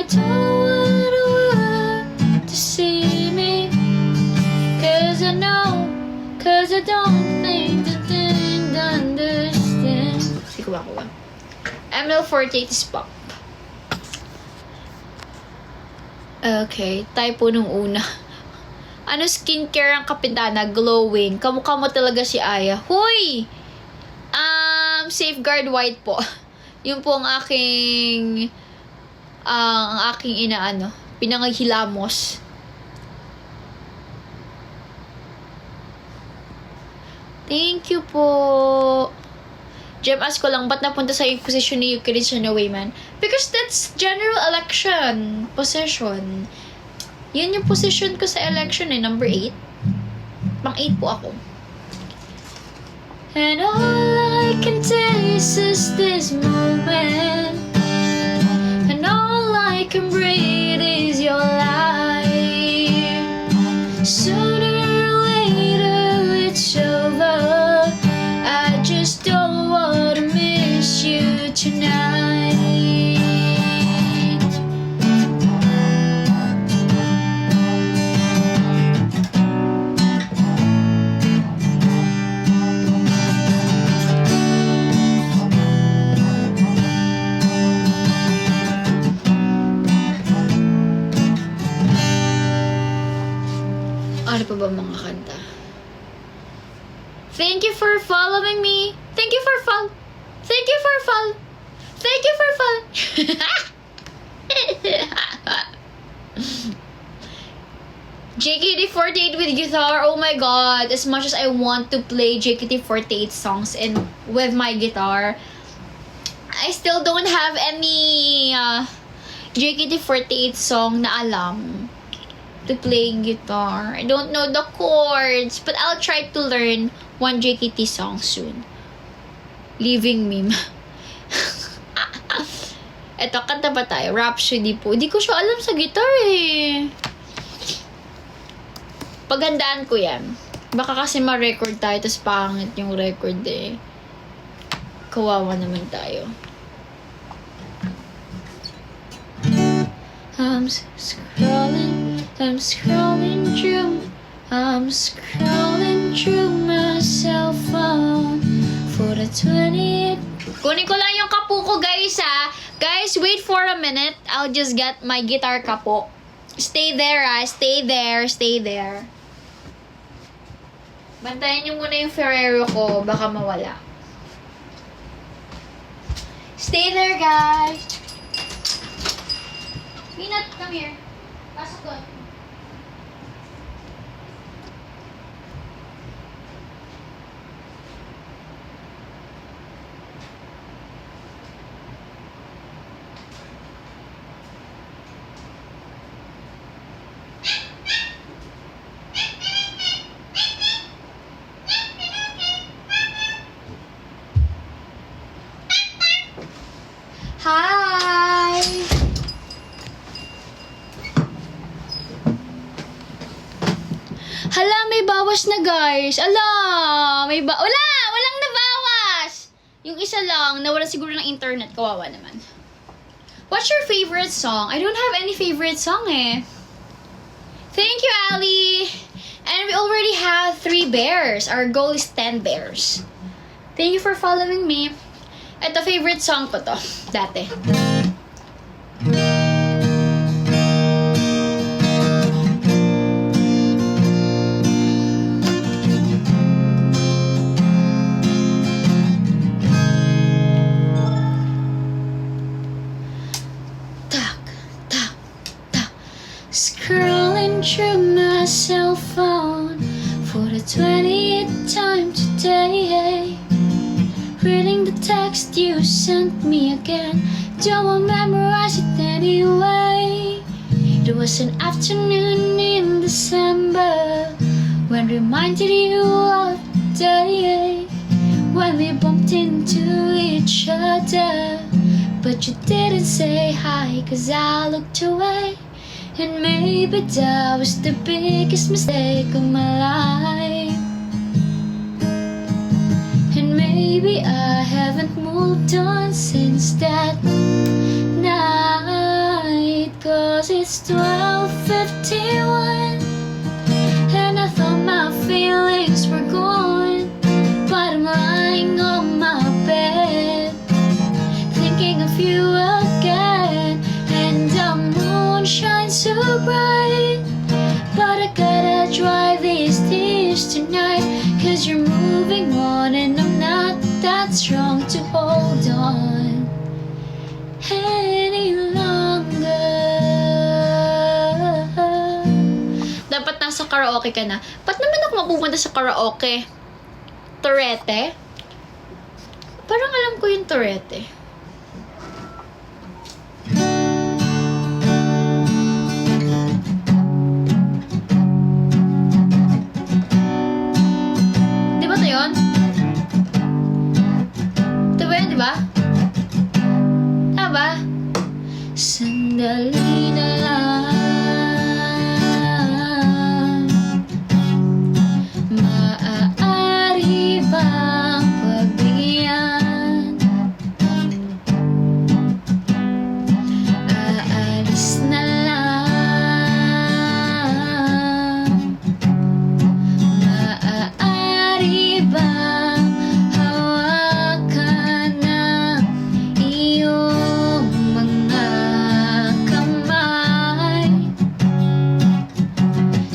don't want a world to see me. 'Cause I know, 'cause I don't think that they understand. Di ko makuha. ML48 is pop. Okay, typo nung una. Ano skincare ang kapitana? Glowing. Kamukha mo talaga si Aya. Huy! Safeguard White po. Yun po ang aking inaano, pinanghilamos. Thank you po. Jem, ask ko lang, ba't napunta sa yung position ni Christian Awayman? Because that's general election position. Yun yung position ko sa election eh, number 8. Pang 8 po ako. And all I can taste is this moment, and all I can breathe is your light. Sooner or later it's over. I just don't wanna miss you tonight. Ano pa ba mga kanta? Thank you for following me. Thank you for follow. Thank you for follow. Thank you for follow. JKT48 with guitar. Oh my god. As much as I want to play JKT48 songs with my guitar, I still don't have any JKT48 song na alam to play guitar. I don't know the chords, but I'll try to learn one JKT song soon. Leaving Meme. Eto, kanta ba tayo? Rhapsody po. Hindi ko siya alam sa guitar eh. Paghandaan ko yan. Baka kasi ma-record tayo, tapos pangit yung record eh. Kawawa naman tayo. I'm scrolling through my cell phone for the 20th. Kunin ko lang yung kapo ko, guys, ha. Guys, wait for a minute. I'll just get my guitar kapo. Stay there, ha. Stay there. Bantayan niyo muna yung Ferrero ko. Baka mawala. Stay there, guys. Peanut, come here. Pasok doon. Hi! Hala, may bawas na, guys. Walang nabawas. Yung isa lang, nawala siguro ng internet. Kawawa naman. What's your favorite song? I don't have any favorite song eh. Thank you, Ali. And we already have 3 bears. Our goal is 10 bears. Thank you for following me. Ito, favorite song ko to. Dati. Scrolling through my cell phone for the 20th time today. Reading the text you sent me again. Don't want to memorize it anyway. It was an afternoon in December when reminded you of the day when we bumped into each other. But you didn't say hi 'cause I looked away. And maybe that was the biggest mistake of my life. And maybe I haven't moved on since that night. 'Cause it's 12:51 and I thought my feelings were gone. But I'm lying on my bed thinking of you again. And the moon shines so bright, but I gotta dry these tears tonight. 'Cause you're moving on and I'm not that strong to hold on any longer. Dapat nasa karaoke ka na. Ba't naman ako mapupunta sa karaoke? Torete? Parang alam ko yung Torete. Diba? Tama? Sandali na lang. Maaari bang pagbigyan? Aalis na lang. Maaari bang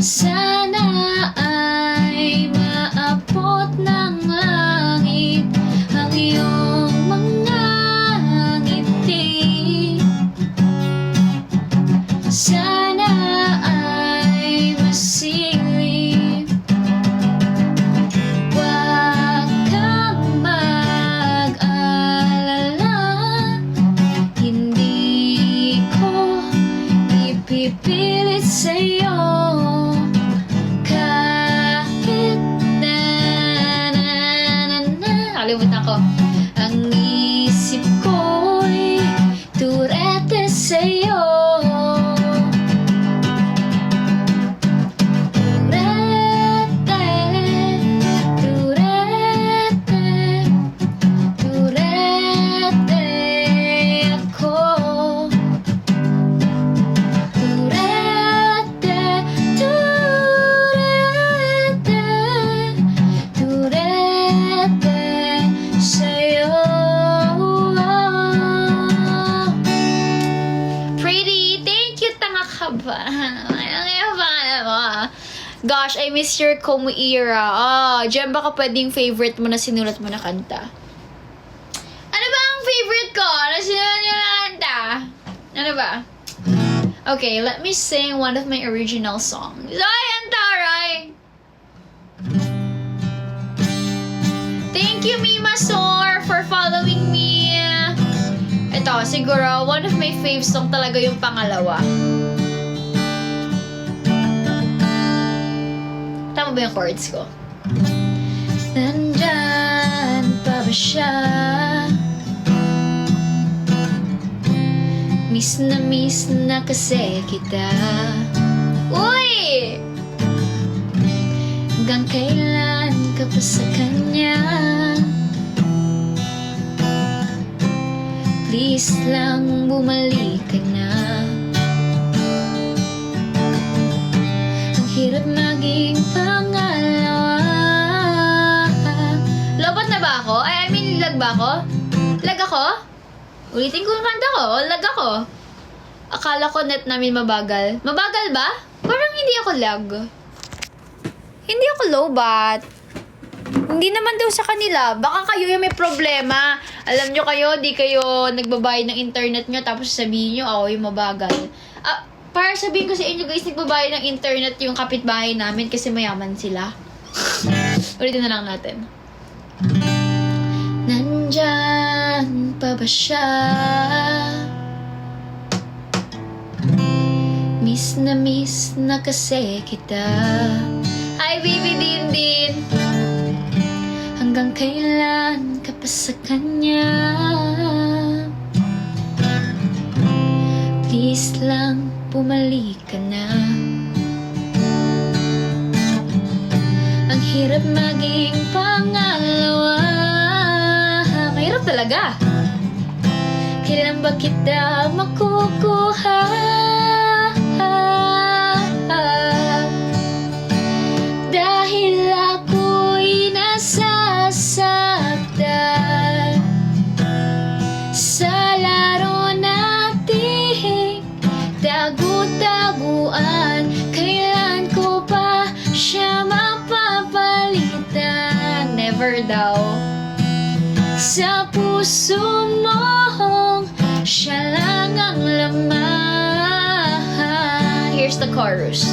sana ay maabot ng langit ang iyong mga ngiti. Sana ay masilip. Huwag kang mag-alala, hindi ko ipipilit sa'yo. Nakalimutan ko. Ang isip ko'y turete sa'yo. Turete, turete, turete ako. Turete, turete, turete sa'yo. Pretty, thank you, tanga ka ba? Gosh, I miss your Como era. Diyan baka pwedeng favorite mo na sinulat mo na kanta. Ano ba ang favorite ko na sinulat nyo na kanta? Ano ba? Okay, let me sing one of my original songs. Ayan, taray! Thank you, Mima Sor, for following me. Ito, siguro, one of my fave song talaga yung pangalawa. Tama ba yung chords ko? Nandyan pa ba siya? Miss na kasi kita. Uy! Hanggang kailan ka pa sa kanya? Please lang bumalik ka na. Ang hirap maging ba ako? Lag ako? Ulitin ko yung kanta ko. Lag ako. Akala ko net namin mabagal. Mabagal ba? Parang hindi ako lag. Hindi ako lowbat. Hindi naman daw sa kanila. Baka kayo yung may problema. Alam nyo kayo, di kayo nagbabayad ng internet nyo tapos sabihin nyo, ako yung mabagal. Para sabihin ko sa inyo guys, nagbabayad ng internet yung kapitbahay namin kasi mayaman sila. Ulitin na lang natin. Nandyan pa ba siya? Miss na kasi kita. Hi baby Dindin! Hanggang kailan ka pa sa kanya? Please lang, bumalik ka na. Ang hirap maging pangalawa. Mahirap talaga. Kailan ba kita makukuha? Dahil ako'y nasasaktan sa laro nating tagu-taguan. Kailan ko pa siya mapapalitan? Never daw. Sa puso mong siya lang ang laman. Here's the chorus.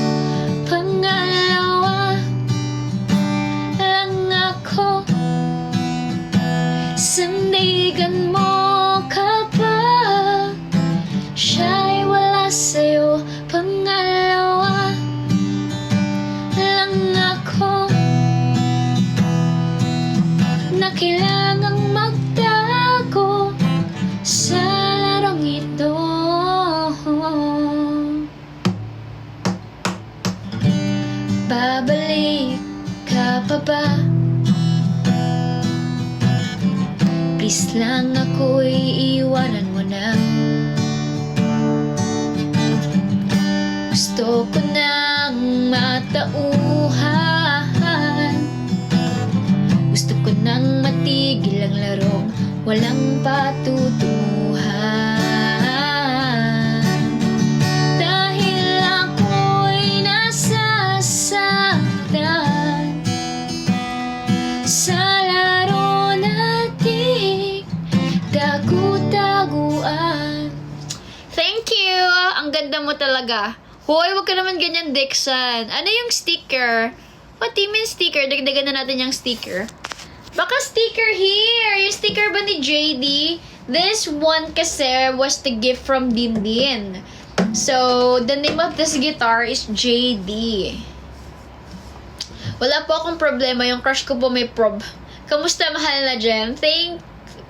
Pangalawa lang ako. Sandigan mo kapag siya'y wala sa'yo. Pangalawa lang ako na kailangang magtago sa larong ito. Babalik ka pa ba? Please lang ako'y iwanan mo na. Gusto ko nang matauhan. Gusto ko nang matigil ang larong walang patutunguhan. Dahil ako'y nasasaktan sa laro nating tagu-taguan. Thank you! Ang ganda mo talaga. Hoy, wag ka naman ganyan, Dixon. Ano yung sticker? What do you mean sticker? Dagdagan na natin yung sticker. Baka sticker here! Yung sticker ba ni JD? This one kasi was the gift from Dindin. So, the name of this guitar is JD. Wala po akong problema. Yung crush ko po may Kamusta, mahal na Jem?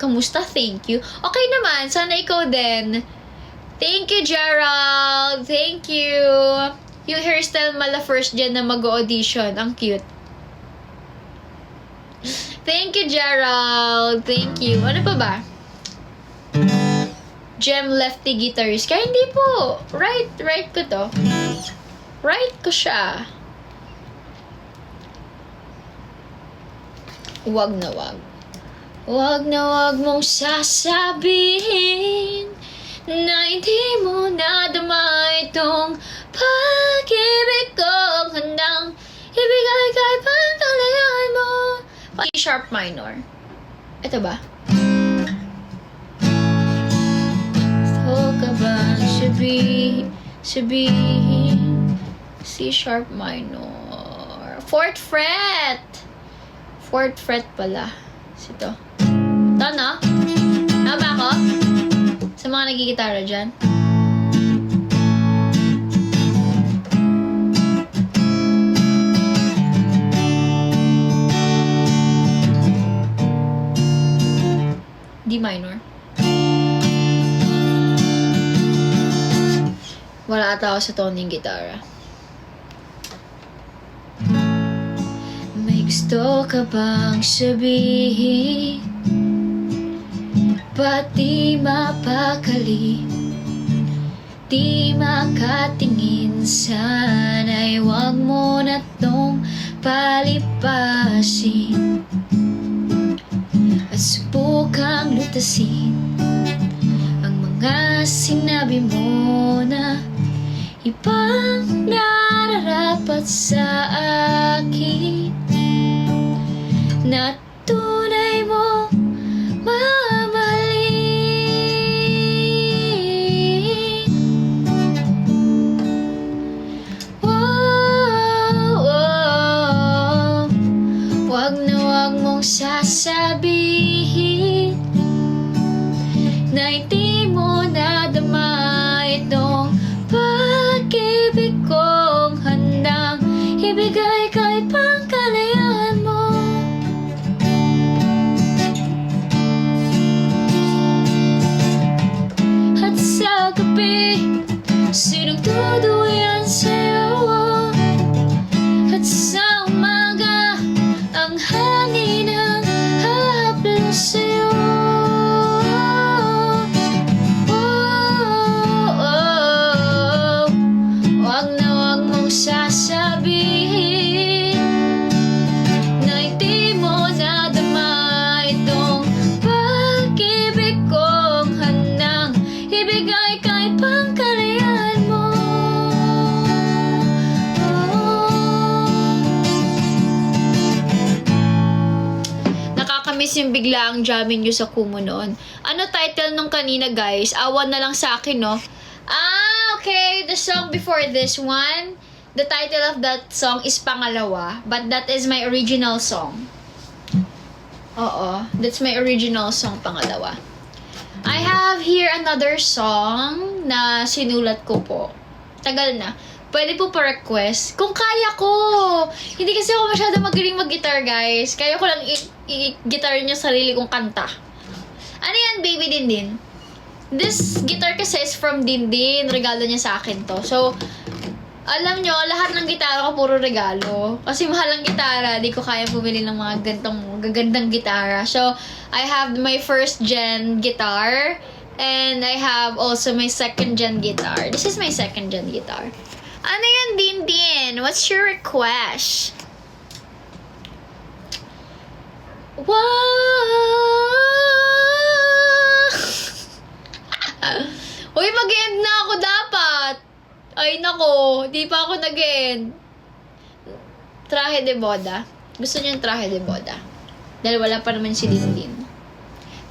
Kamusta? Thank you. Okay naman. Sana ikaw din. Thank you, Gerald. Thank you. Yung hairstyle mala first dyan na mag-audition. Ang cute. Thank you, Gerald. Thank you. Ano pa ba? Gem lefty guitarist. Kaya hindi po. Right ko to. Right ko siya. Wag na wag. Wag na wag mong sasabihin na hindi mo nadama itong pag-ibig kong handang ibigay kay pangkalayan mo. C sharp minor. Ito ba? Gusto ka bang sabihin C sharp minor. 4th fret. 4th fret pala. Ito. Tama? Tama ako? Sa mga nagigitara dyan. D minor. Wala ata ako sa toning gitara. May gusto ka bang sabihin? Ba't di mapakali? Di makatingin? Sana'y wag mo na tong palipasin. At subukan subukang lutasin ang mga sinabi mo na ibang nararapat sa akin, na tunay mo mamahalin. Wag na wag mong sasabihin na hindi mo nadama itong pag-ibig kong handang ibigay kahit pang kalayaan mo. At sa gabi, sinong tuduyan sa'yo? At sa umaga, ang hangin ang hahaplos sa'yo. Wag na wag mong sasabihin na hindi mo nadama itong pag-ibig kong handang ibigay kahit pang kalayaan mo. Nakakamiss yung bigla ang jamming nyo sa Kumu noon. Ano title nung kanina, guys? Awan na lang sa akin, no? Okay, the song before this one, the title of that song is Pangalawa, but that is my original song. Oo, that's my original song, Pangalawa. I have here another song na sinulat ko po. Tagal na. Pwede po pa-request. Kung kaya ko. Hindi kasi ako masyado magaling mag-guitar, guys. Kaya ko lang i-guitar niyo sarili kong kanta. Ano yan, Baby Dindin? This guitar kasi is from Dindin. Regalo niya sa akin to. So, alam nyo, lahat ng gitara ko puro regalo. Kasi mahal ang gitara. Di ko kaya bumili ng mga gagandang gitara. So, I have my first gen guitar. And I have also my second gen guitar. This is my second gen guitar. Ano yan, Dindin? What's your request? Uy, mag-end na ako dapat. Ay, nako. Di pa ako nag-end. Traje de boda. Gusto niyo yung traje de boda? Dahil wala pa naman si Dindin.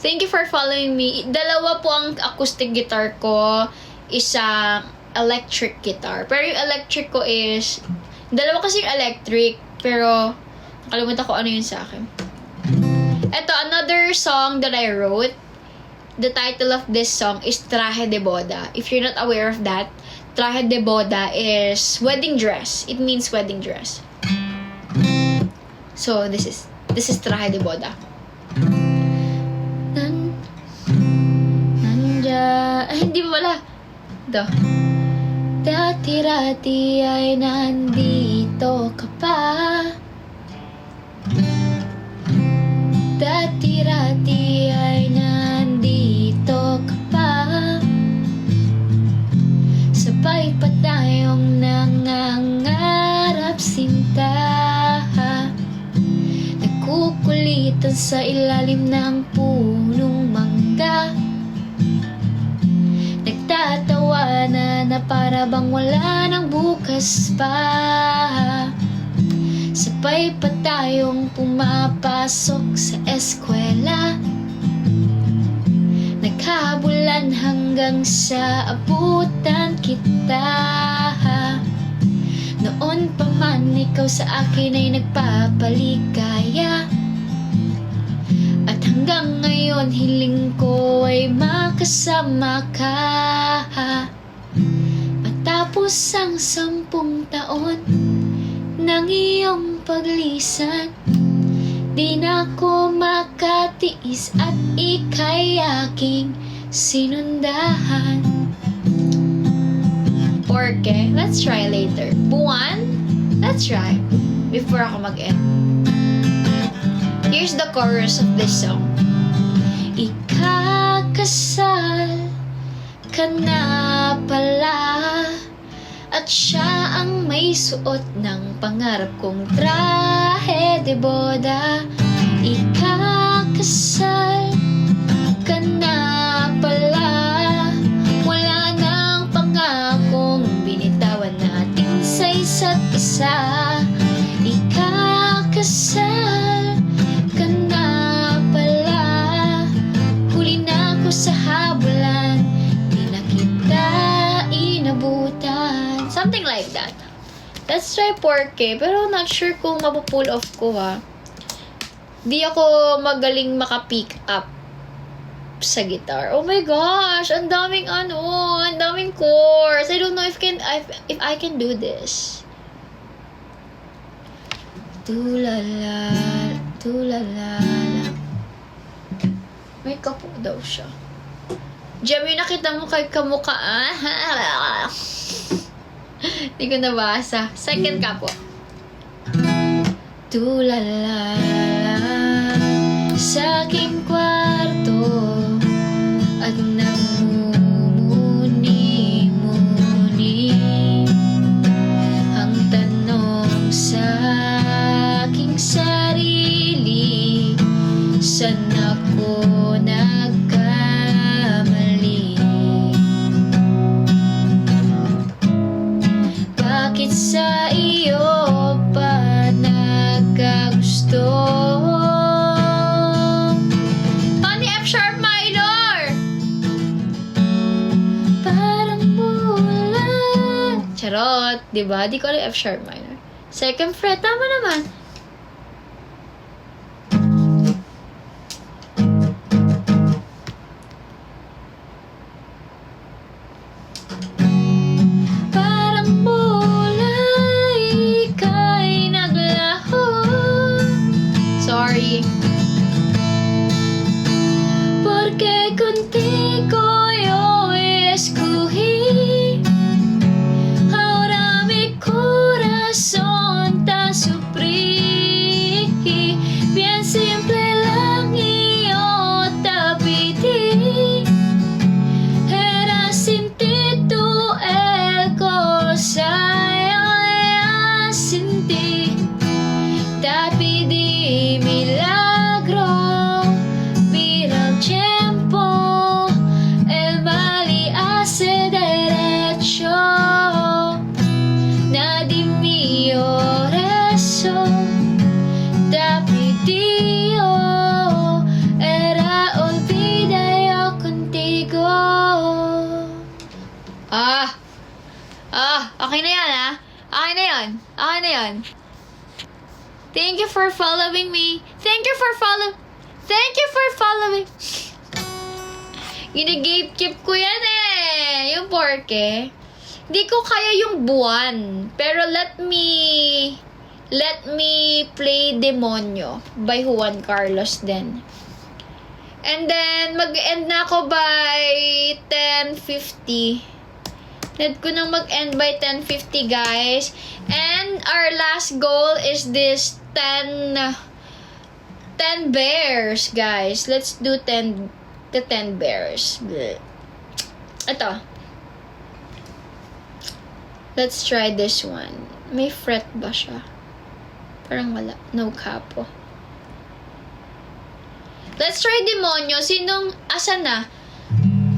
Thank you for following me. Dalawa po ang acoustic guitar ko. Isang electric guitar. Pero yung electric ko is... Dalawa kasi yung electric. Pero, nakalimutan ko ano yun sa akin. Ito, another song that I wrote. The title of this song is Traje de Boda. If you're not aware of that, Traje de Boda is wedding dress. It means wedding dress. So, this is Traje de Boda. Hindi ba wala? Ito. Dati-rati ay nandito ka pa. Dati-rati ay nandito ka pa. Sabay pa tayong nangangarap sinta. Nagkukulitan sa ilalim ng punong mangga. Nagtatawanan na para bang wala nang bukas pa. Sabay pa tayong pumapasok sa eskwela. Naghabulan hanggang sa abutan kita. Noon pa man ikaw sa akin ay nagpapaligaya. At hanggang ngayon hiling ko ay makasama ka. Matapos ang 10 taon ng iyong paglisan, di na ako makatiis at ika'y aking sinundahan. Porque, let's try later. Buwan, let's try. Before ako mag-end. Here's the chorus of this song. Ikakasal ka na pala, at siya ang may suot ng pangarap kong traje de boda. Ikakasal Let's try Porke. Pero not sure kung mapupull off ko ha. Di ako magaling maka-pick up sa guitar. Oh my gosh! Ang daming chords. I don't know if I can do this. Tulala, tulala. May kapo daw siya. Jem, yung nakita mo kay kamukha. Hindi ko nabasa. Second kapo. Tulala sa aking kwarto at namumuni-muni ang tanong sa aking sarili, saan ako nagkamali? Bakit sa iyo pa nagkagusto? Ano F sharp minor? Parang bulan. Charot, diba? Di ko alam F sharp minor. Second fret, tama naman. Sorry. Porque contigo yo escogí, ahora mi corazón te sufrí. Bien simple lang yo te pedí, era sin ti tú el cosa sin ti. Te pedí milagro, mira el tiempo, el mal y hace derecho. Nadie mío eso, te pedí yo, era olvida yo contigo. Okay na yan Okay na yan. Okay na yan. Thank you for following me. Thank you for following. Gine-gatekeep ko yan yung Porke. Hindi ko kaya yung buwan. Pero let me play Demonyo by Juan Carlos then. And then, mag-end na ako by 10:50. Need ko nang mag-end by 10:50, guys. And our last goal is this 10 bears, guys. Let's do 10 bears. Bleh. Ito. Let's try this one. May fret ba siya? Parang wala. No capo. Let's try Demonyo. Asa na?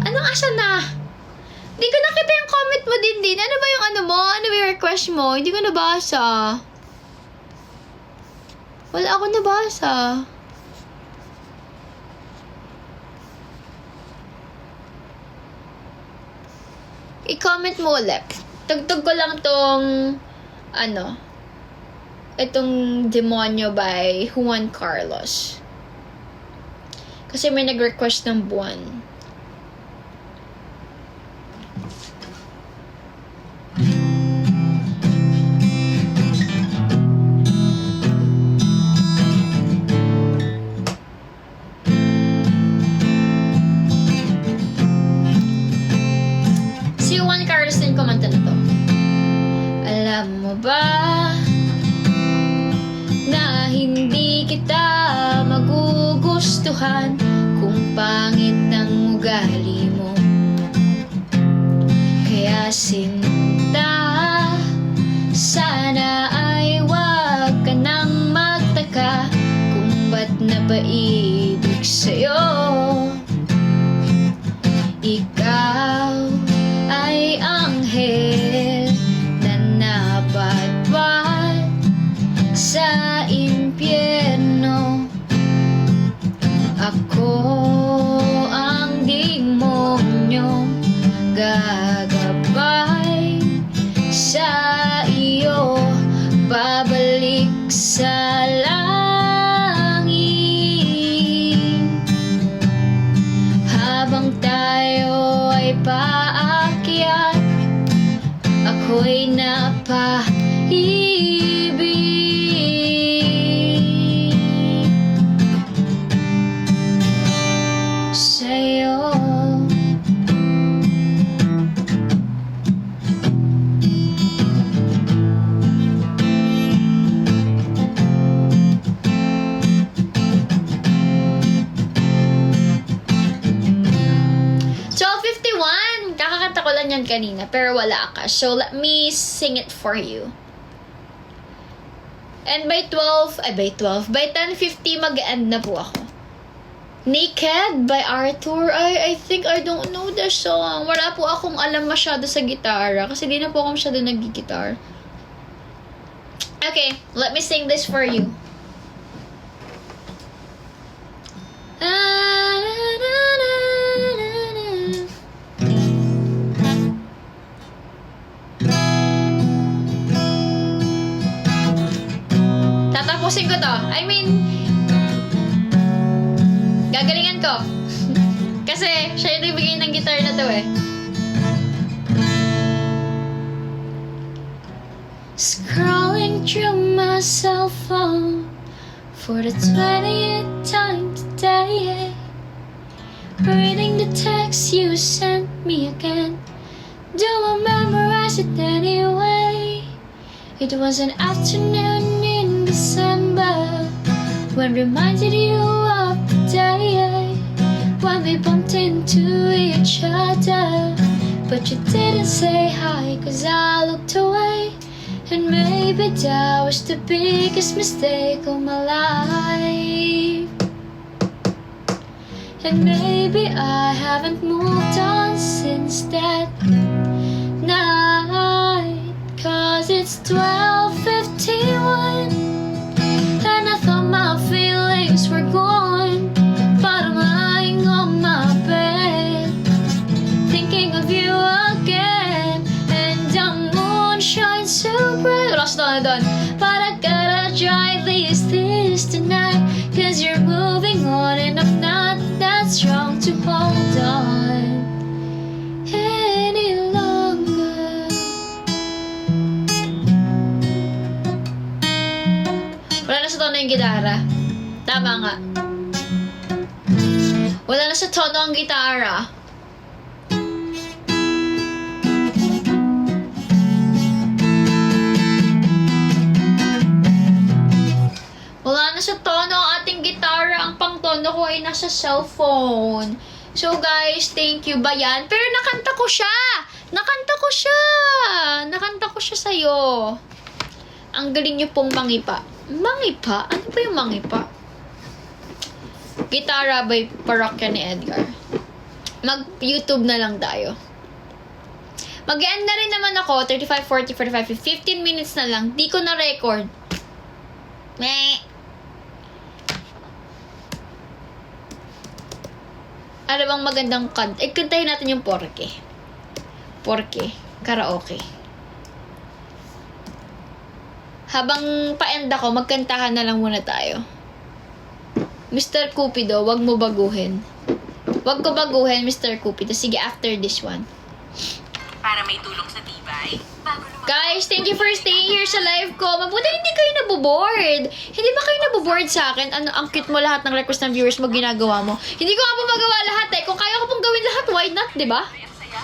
Anong asa na? Hindi ko nakita yung comment mo din. Ano ba yung ano mo? Ano ba yung request mo? Hindi ko nabasa. Wala ako nabasa. I-comment mo ulit. Tugtog ko lang tong itong Demonyo by Juan Carlos. Kasi may nag-request ng buwan. Si Juan Carlos din kumanta na to. Alam mo ba na hindi kita magugustuhan kung pangit ang ugali mo? Kaya sinta, sana ay wag ka nang magtaka kung ba't napaibig sa'yo. Ikaw ay anghel na napadpad sa impyerno. Ako ang demonyong gagabay sa iyo. kanina, pero wala ka. So, let me sing it for you. And by 10:50, mag-end na po ako. Naked by Arthur. I think I don't know the song. Wala po akong alam masyado sa gitara kasi di na po ako masyado nag-gitar. Okay, let me sing this for you. Tatapusin ko to. I mean, gagalingan ko. Kasi, siya yung nagbigay ng guitar na to eh. Scrolling through my cell phone for the 20th time today. Reading the text you sent me again. Do I memorize it anyway? It was an afternoon in December when reminded you of the day when we bumped into each other, but you didn't say hi 'cause I looked away. And maybe that was the biggest mistake of my life. And maybe I haven't moved on since that night, 'cause it's 12:51 and I thought my feelings were gone, but I'm lying on my bed thinking of you again, and the moon shines so bright. Lost on done, but I gotta try this tonight, 'cause you're moving on and I'm not that strong to hold on any longer. Wala na sa tono yung gitara. Tama nga. Wala na sa tono ang gitara. Wala na sa tono ang ating gitara. Ang pang-tono ko ay nasa cellphone. So guys, thank you ba yan? Pero nakanta ko siya! Nakanta ko siya sa'yo. Ang galing nyo pong mangipa. Mangipa? Ano ba yung mangipa? Gitara by Parokya ni Edgar. Mag-YouTube na lang tayo. Mag-end na rin naman ako. 35, 40, 45, 15 minutes na lang. Di ko na record. Meh. Ano bang magandang kanta? Kantahin natin yung Porke. Porke. Karaoke. Habang pa-end ako, magkantahan na lang muna tayo. Mr. Cupido, wag mo baguhin. Wag ko baguhin, Mr. Cupido. Sige, after this one. Para may tulong sa tibay. Guys, thank you for staying here sa live ko. Mabuti hindi kayo naboboard. Hindi ba kayo naboboard sa akin? Ano, ang cute mo lahat ng request ng viewers mo, ginagawa mo. Hindi ko nga po magawa lahat eh. Kung kaya ko pong gawin lahat, why not, di ba?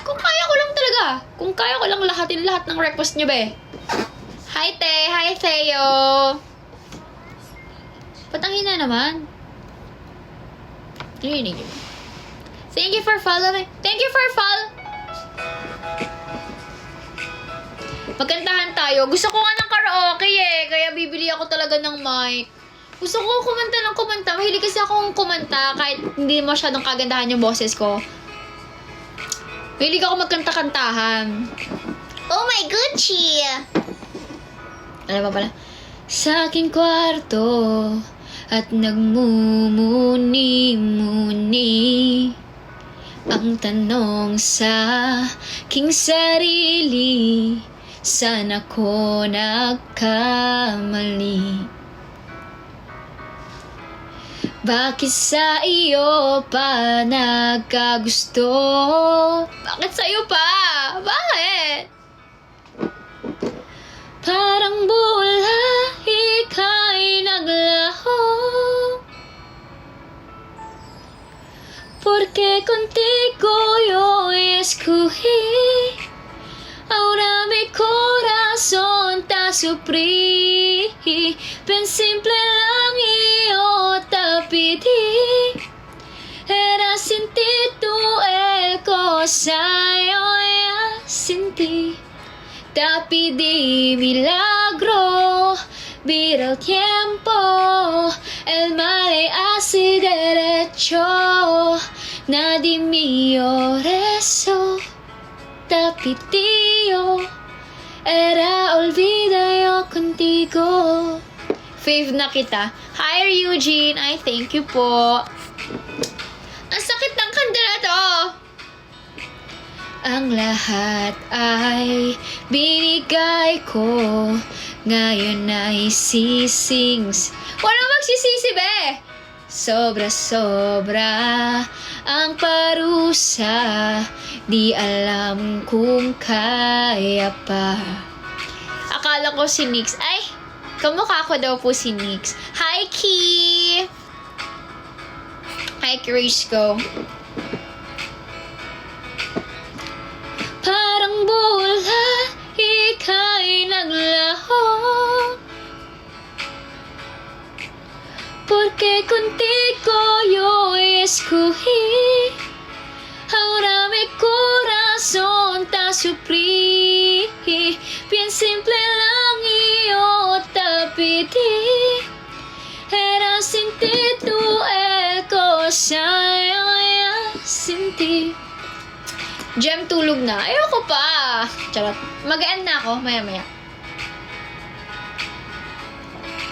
Kung kaya ko lang talaga. Kung kaya ko lang lahatin lahat ng request nyo, be. Hi, Te. Hi, Theo. Ba't ang hina naman? Narinig nyo. Thank you for following. Thank you for Magkantahan tayo. Gusto ko nga ng karaoke eh. Kaya bibili ako talaga ng mic. Gusto ko kumanta ng kumanta. Mahilig kasi akong kumanta kahit hindi masyadong kagandahan yung boses ko. Mahilig ako magkanta-kantahan. Oh my Gucci! Ano ba pala? Sa aking kwarto at nagmumuni-muni ang tanong sa aking sarili, saan ako nagkamali? Bakit sa iyo pa nagkagusto? Bakit sa iyo pa? Bakit? Parang bula, ika'y naglaho. Porque contigo yo escogí. Ahora mi corazón te sufrí. Pen simple lang iyo te pedí. Era sin ti tu el cosa yo ya Tapi di milagro, vira el tiempo, el mare así derecho, nadie mío rezo, tapi tío, era olvida yo contigo. Fave na kita. Hi Eugene, I thank you po. Ang sakit ng kanta na to. Ang lahat ay binigay ko, ngayon ay sisings. Wala magsisisi, be! Sobra-sobra ang parusa, di alam kung kaya pa. Akala ko si Nix. Ay, kamukha ko daw po si Nix. Hi, Ki! Hi, Crisco. Parang bulan, ika'y naglaho, porque contigo yo escogí, ahora mi corazón te sufrí, bien simple lang yo te pedí, era sin ti tu cosa sin ti. Gem, tulog na. Ayoko pa. Charot. Mag-end na ako. Maya-maya.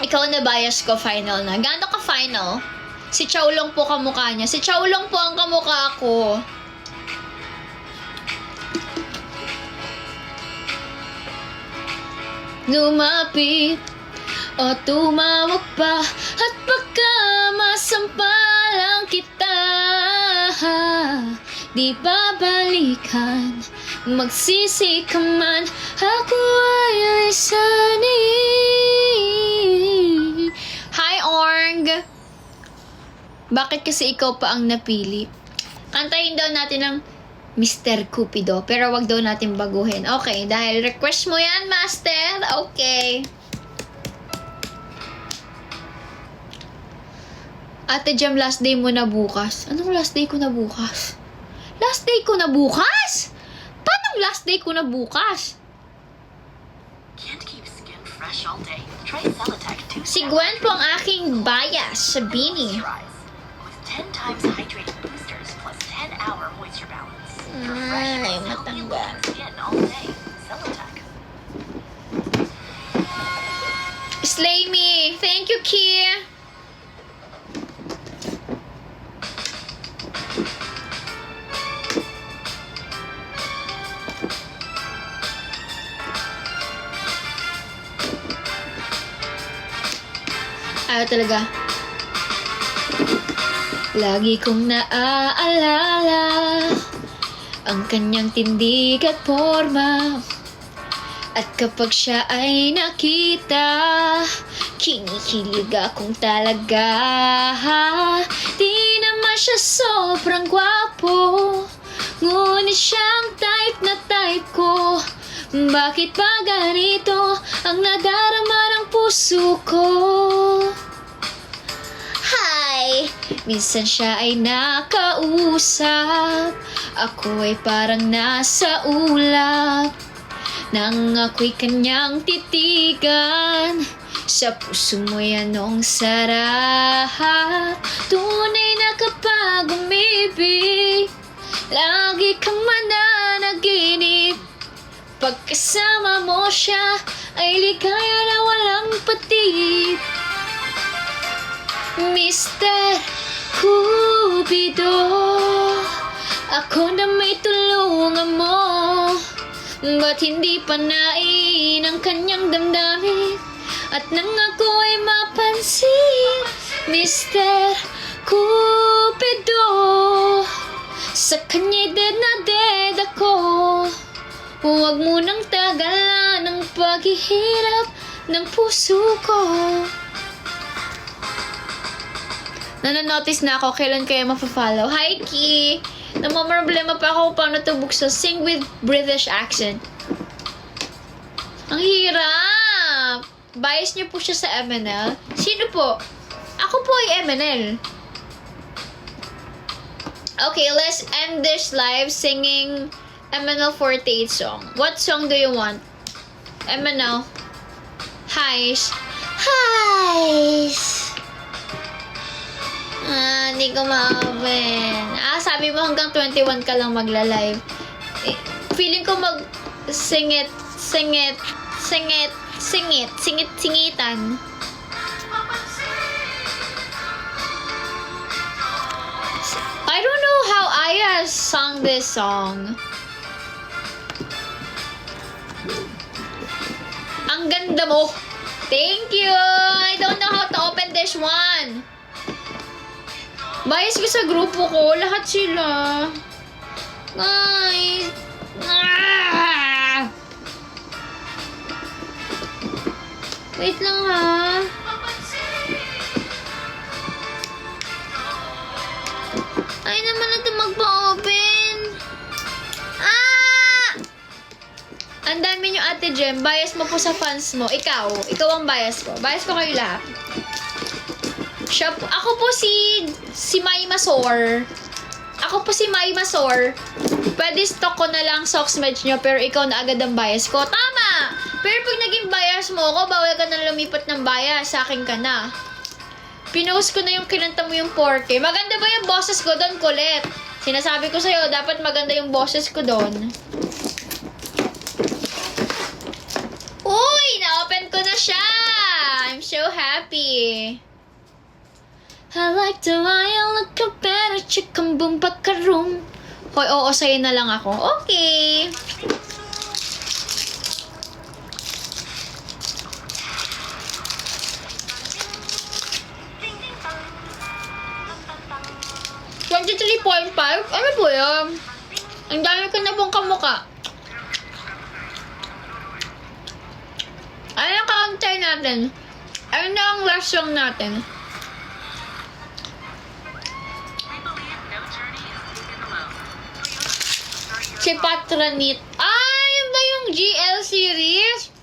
Ikaw na bias ko. Final na. Gaano ka final? Si Chowlong po kamukha niya. Si Chowlong po ang kamukha ko. Lumapit o tumawag pa at baka masampalang kita. Di babalikan, magsisi ka man, ako ay lisanin. Hi, Orng! Bakit kasi ikaw pa ang napili? Kantahin daw natin ng Mr. Cupido, pero wag daw natin baguhin. Okay, dahil request mo yan, Master. Okay. Ate Jam, last day mo na bukas. Anong last day ko na bukas? Last day ko na bukas? Paano last day ko na bukas? Can't keep skin fresh all day. Try Celotex 2 Si Gwen po ang aking bias sa Bini. with 10 times hydrating boosters plus 10-hour moisture balance. For Ay, fresh, healthy matanggal. looking skin all day. Celotex. Slay me! Thank you, Ki! Ayaw talaga. Lagi kong naaalala ang kanyang tindig at forma. At kapag siya ay nakita, kinikilig akong talaga. Di naman siya sobrang gwapo, ngunit siyang type na type ko. Bakit ba ganito ang nadarama ng puso ko? Hi! Minsan siya ay nakausap, ako ay parang nasa ulap. Nang ako'y kanyang titigan, sa puso mo yan ang sarap. Tunay na kapag umibig, lagi kang mananaginip. Pagkasama mo siya, ay ligaya na walang patid. Mr. Cupido, ako na may tulungan mo. Ba't hindi panain ang kanyang damdamin? At nang ako ay mapansin, Mr. Cupido, sa kanya'y dead na dead ako. Huwag mo nang tagalan ang paghihirap ng puso ko. Nananotice na ako kailan kayo mapafollow. Hi, Ki! Namamroblema pa ako paano to buksan. Sing with British accent. Ang hirap! Bias niyo po siya sa MNL. Sino po? Ako po ay MNL. Okay, let's end this live singing MNL 48 song. What song do you want? Emma Highs. Highs! Hindi ko ma-open. Sabi mo hanggang 21 ka lang magla-live. Feeling ko singitan. I don't know how Aya sang this song. Ang ganda mo. Thank you. I don't know how to open this one. Bias ko sa grupo ko. Lahat sila. Guys. Wait lang ha. Ay naman natin magpa-open. Ang dami nyo, Ate Jem. Bias mo po sa fans mo. Ikaw ang bias ko. Bias ko kayo lahat. Ako po si Mai Masor. Pwede stock ko na lang socks match nyo, pero ikaw na agad ang bias ko. Tama! Pero pag naging bias mo ako, bawal ka na lumipat ng bias. Sa akin ka na. Pinost ko na yung kinanta mo yung 4K. Maganda ba yung boses ko doon, Colette? Sinasabi ko sa'yo, dapat maganda yung boses ko doon. Uy! Na-open ko na siya! I'm so happy. I like the way you look a better chicken boom bakaroom. Hoy, oo, sa'yo na lang ako. Okay. $23.5? Ano po yun? Ang dami ko na pong kamuka. Ano ang kakantay natin? Ano na ang last song natin? Si Patranit. Yun ba yung GL series?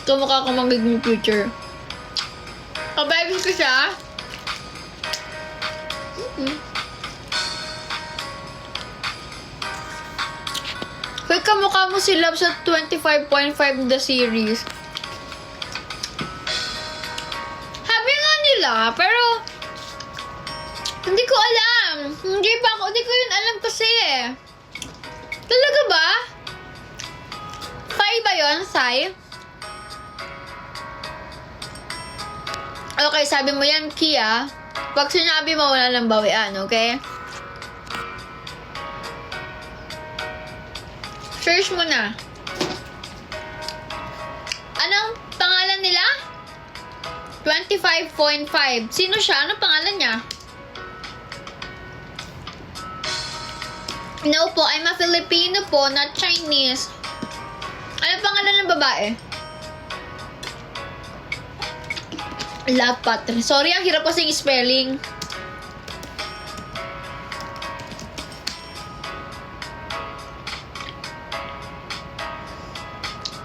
Kamukha ko magiging future. Kabayabis ko siya. Hoy, kamukha mo si Love sa 25.5 the series. Habi nga nila, pero hindi ko alam. Hindi ko yun alam kasi eh. Talaga ba? Sai ba yun? Sai? Okay, sabi mo yan, Kia. Pag sinabi mo, wala lang bawian, okay? Search mo na. Anong pangalan nila? 25.5. Sino siya? Anong pangalan niya? No po, I'm a Filipino po, not Chinese. Anong pangalan ng babae? Love Patri. Sorry, ang hirap kasing spelling.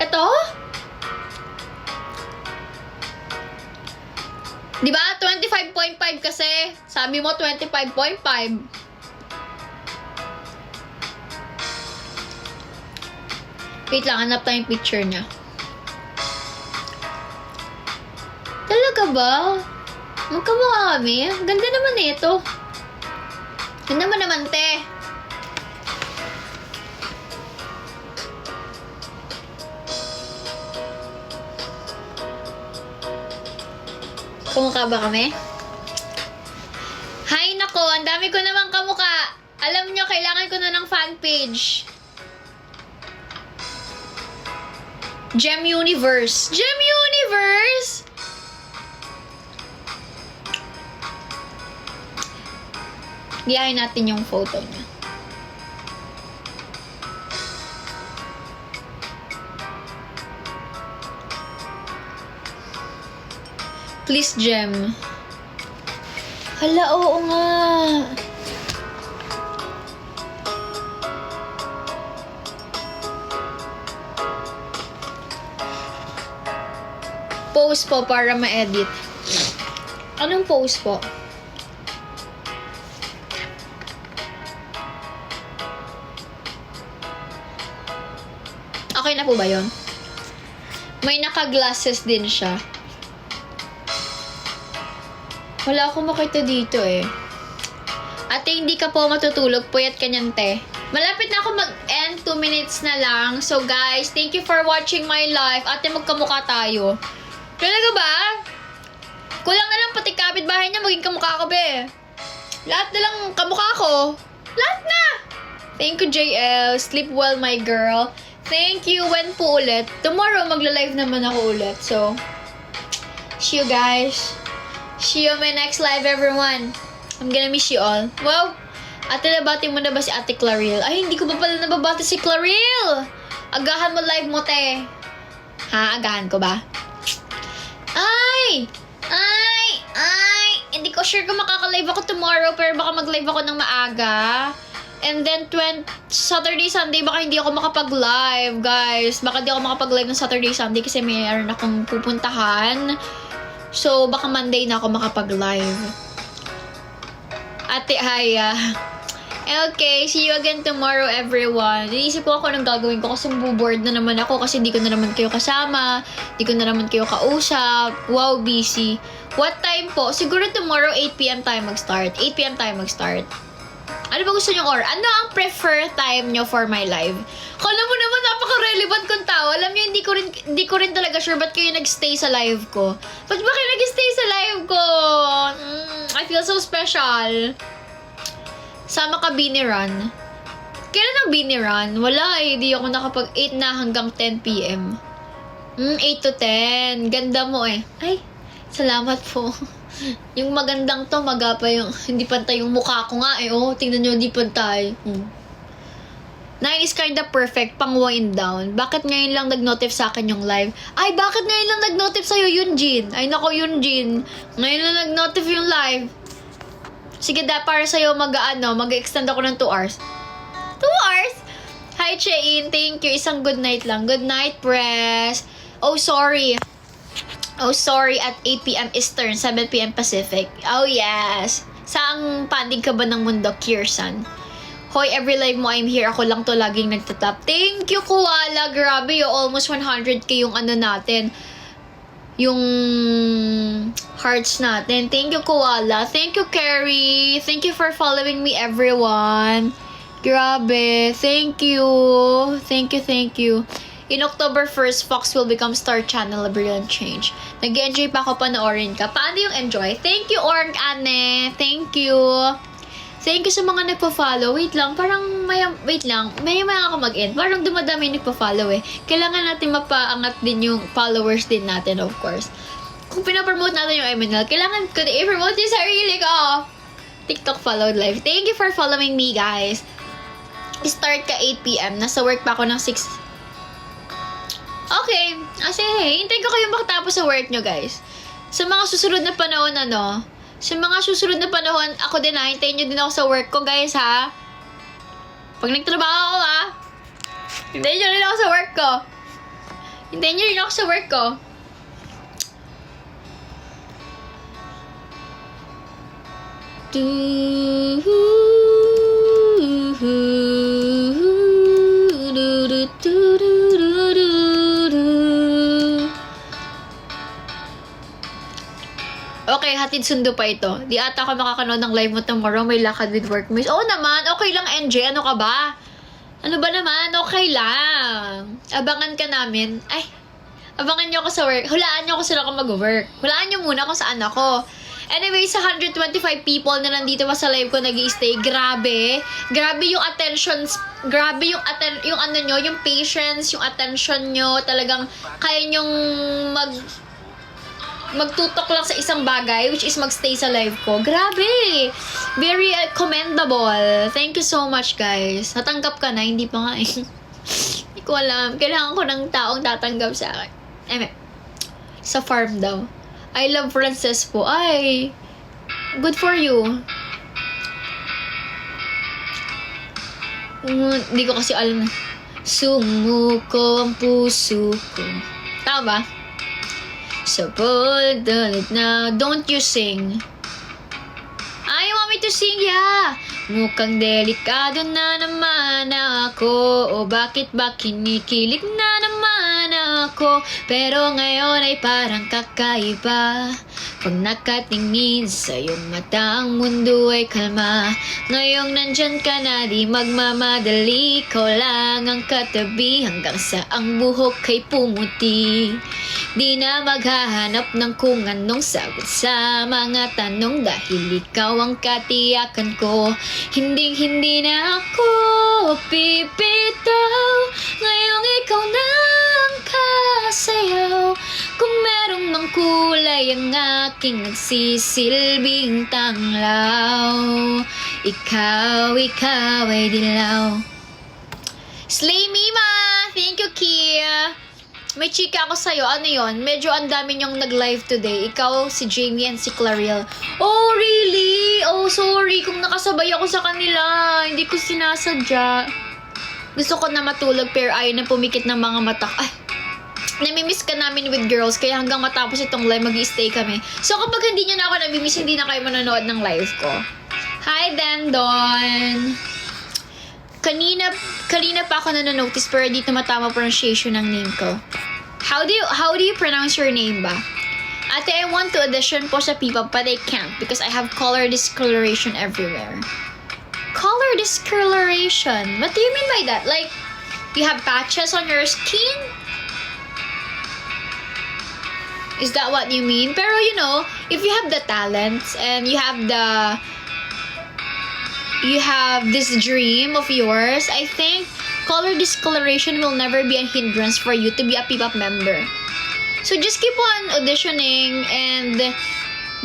Ito? Diba? 25.5 kasi. Sabi mo 25.5. Wait lang, hanap tayong picture niya. Talaga ba? Magkamukha kami? Ganda naman ito. Ganda mo naman, te. Kamukha ba kami? Hay nako, ang dami ko namang kamukha. Alam nyo, kailangan ko na ng fan page. Gem Universe. Gem Universe! Giyahin natin yung photo niya. Please, Gem. Hala, oo nga. Post po para ma-edit. Anong post po? na po ba yun? May naka-glasses din siya. Wala akong makita dito eh. Ate, hindi ka po matutulog. Puyat ka niyan, te. Malapit na ako mag-end. 2 minutes na lang. So, guys, thank you for watching my live. Ate, magkamukha tayo. Talaga ba? Kulang na lang pati kapitbahay niya maging kamukha ko, be. Lahat na lang kamukha ko. Lahat na! Thank you, JL. Sleep well, my girl. Thank you. When po ulit? Tomorrow, magla-live naman ako ulit. So, see you guys. See you on my next live, everyone. I'm gonna miss you all. Wow! Ate, nabati mo na ba si Ate Claril? Ay, hindi ko pa pala nababati si Claril! Agahan mo live mo, te. Ha? Agahan ko ba? Ay! Hindi ko sure kung makaka-live ako tomorrow, pero baka mag-live ako ng maaga. And then, Saturday, Sunday, baka hindi ako makapag-live, guys. Baka hindi ako makapag-live ng Saturday, Sunday kasi mayroon akong pupuntahan. So, baka Monday na ako makapag-live. Ate Aya. Okay, see you again tomorrow, everyone. Iniisip ko ako anong gagawin ko kasi bored na naman ako kasi di ko na naman kayo kasama, di ko na naman kayo kausap. Wow, busy. What time po? Siguro tomorrow 8 p.m. tayo mag-start. 8 p.m. tayo mag-start. Ano ba gusto nyo Ano ang prefer time nyo for my live? Kala mo naman napaka-relevant kong tao. Alam nyo, hindi ko rin talaga sure ba't kayo nag-stay sa live ko. Ba't ba kayo nag-stay sa live ko? I feel so special. Sama ka, Bini Run. Kailan ang Bini Run? Wala eh. Di ako nakapag 8 na hanggang 10 p.m. 8 to 10. Ganda mo eh. Ay, salamat po. Yung magandang to, magapa yung, hindi pantay yung mukha ko nga eh. Oh, tingnan nyo, hindi pantay. 9 is kinda perfect, pang wind down. Bakit ngayon lang nag-notif sa akin yung live? Ay, bakit ngayon lang nag-notif sa'yo, Yunjin? Ay, nako, Yunjin. Ngayon lang nag-notif yung live. Sige, para sa'yo, mag-extend ako ng 2 hours. 2 hours? Hi, Chein. Thank you. Isang good night lang. Good night, press. Oh, sorry. At 8 p.m. Eastern, 7 p.m. Pacific. Oh, yes. Saang pandig ka ba ng mundo, Kirsan? Hoy, every live mo, I'm here. Ako lang to laging nagtatap. Thank you, Koala. Grabe, almost 100k yung natin. Yung hearts natin. Thank you, Koala. Thank you, Carrie. Thank you for following me, everyone. Grabe. Thank you. Thank you. In October 1st, Fox will become Star Channel, a brilliant change. Nag-enjoy pa ako panoorin ka. Paano yung enjoy? Thank you, Org Anne. Thank you. Thank you sa mga nagpa-follow. Wait lang. May ako mag-end. Parang dumadami yung nagpa-follow eh. Kailangan natin mapaangat din yung followers din natin, of course. Kung pinapromote natin yung MNL, kailangan ko i-promote yung sarili ko. TikTok followed live. Thank you for following me, guys. Start ka 8 p.m. Nasa work pa ako ng 6. Okay. Kasi, hintayin ko kayong makatapos sa work nyo, guys. Sa mga susunod na panahon, ako din hintayin nyo din ako sa work ko, guys, ha? Pag nagtrabaho ako, ha? Hintayin nyo rin ako sa work ko. Okay, hatid sundo pa ito. Di ata ako makakanood ng live mo tomorrow. May lakad with workmates. Oo naman, okay lang, NJ. Ano ka ba? Ano ba naman? Okay lang. Abangan ka namin. Ay, abangan nyo ako sa work. Hulaan nyo ako sila kung mag-work. Hulaan nyo muna kung saan ako. Anyway, sa 125 people na nandito pa sa live ko nag-i-stay, grabe yung attention, yung ano nyo, yung patience, yung attention nyo, talagang kaya nyong magtutok lang sa isang bagay, which is magstay sa live ko. Grabe! Very commendable. Thank you so much, guys. Natanggap ka na, hindi pa nga eh. Hindi ko alam. Kailangan ko ng taong tatanggap sa akin. Sa farm daw. I love Frances po. Ay, good for you. Hindi ko kasi alam. Sumuko ang puso ko. Tama ba? Sa pagdalit na, don't you sing. You want me to sing, yeah. Mukhang delikado na naman ako. O bakit ba kinikilig na naman ako? Pero ngayon ay parang kakaiba. Pag nakatingin sa iyong mata, ang mundo ay kalma. Ngayong nandyan ka na, di magmamadali. Ikaw lang ang katabi hanggang sa ang buhok ay pumuti. Di na maghahanap ng kung anong sagot sa mga tanong dahil ikaw ang katiyakan ko. Hindi na ako pipitaw. Ngayong ikaw na ang kasayaw. Kung merong mang kulay ang aking nagsisilbing tanglaw. Ikaw ay dilaw. Slay Mima! Thank you, Kia! May chika ako sa'yo. Ano yon? Medyo ang dami niyong nag-live today. Ikaw, si Jamie, and si Clariel. Oh, really? Oh, sorry kung nakasabay ako sa kanila. Hindi ko sinasadya. Gusto ko na matulog pero ayaw na pumikit ng mga mata. Ay, namimiss ka namin with girls. Kaya hanggang matapos itong live, mag-i-stay kami. So, kapag hindi niyo na ako namimiss, hindi na kayo manonood ng live ko. Hi, Dandon! Kanina pa ako na-notice pero dito matama pronunciation ng name ko. How do you pronounce your name ba? Ate, I want to audition po sa P-pop but I can't because I have color discoloration everywhere. Color discoloration? What do you mean by that? Like, you have patches on your skin? Is that what you mean? Pero you know, if you have the talents and you have this dream of yours, I think color discoloration will never be a hindrance for you to be a P-pop member. So just keep on auditioning, and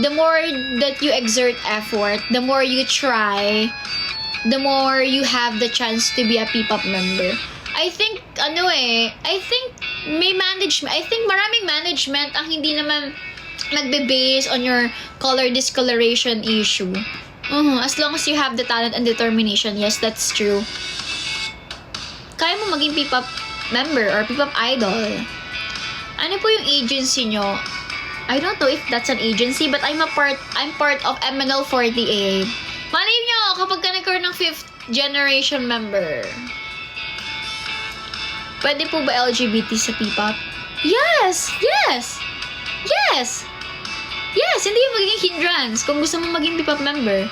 the more that you exert effort, the more you try, the more you have the chance to be a P-pop member. I think may management. I think maraming management ang hindi naman nagbe-base on your color discoloration issue. As long as you have the talent and determination, yes, that's true. Kaya mo maging P-pop member or P-pop idol. Ano po yung agency nyo? I don't know if that's an agency, but I'm part of MNL48. Malay nyo, kapag ka nagkaroon ng 5th generation member. Pwede po ba LGBT sa P-pop? Yes! Yes, hindi yung magiging hindrance kung gusto mo maging P-pop member.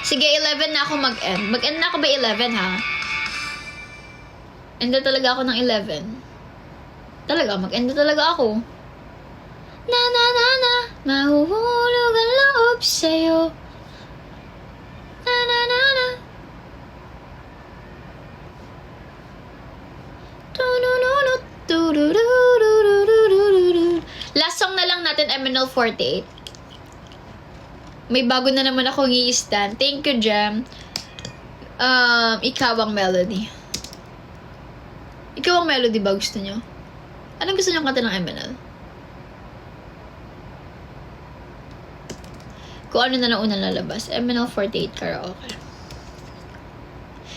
Sige, 11 na ako mag-end. Mag-end na ako ba 11, ha? End na talaga ako ng 11. Talaga, mag-end na talaga ako. Na, mahuhulog ang loob sa'yo. Na. Last song na lang natin, MNL48. May bago na naman akong i-stand. Thank you, Jem. Ikaw ang melody. Ikaw ang melody ba gusto nyo? Anong gusto nyo kanta ng MNL? Kung ano na unang lalabas. MNL48 karaoke.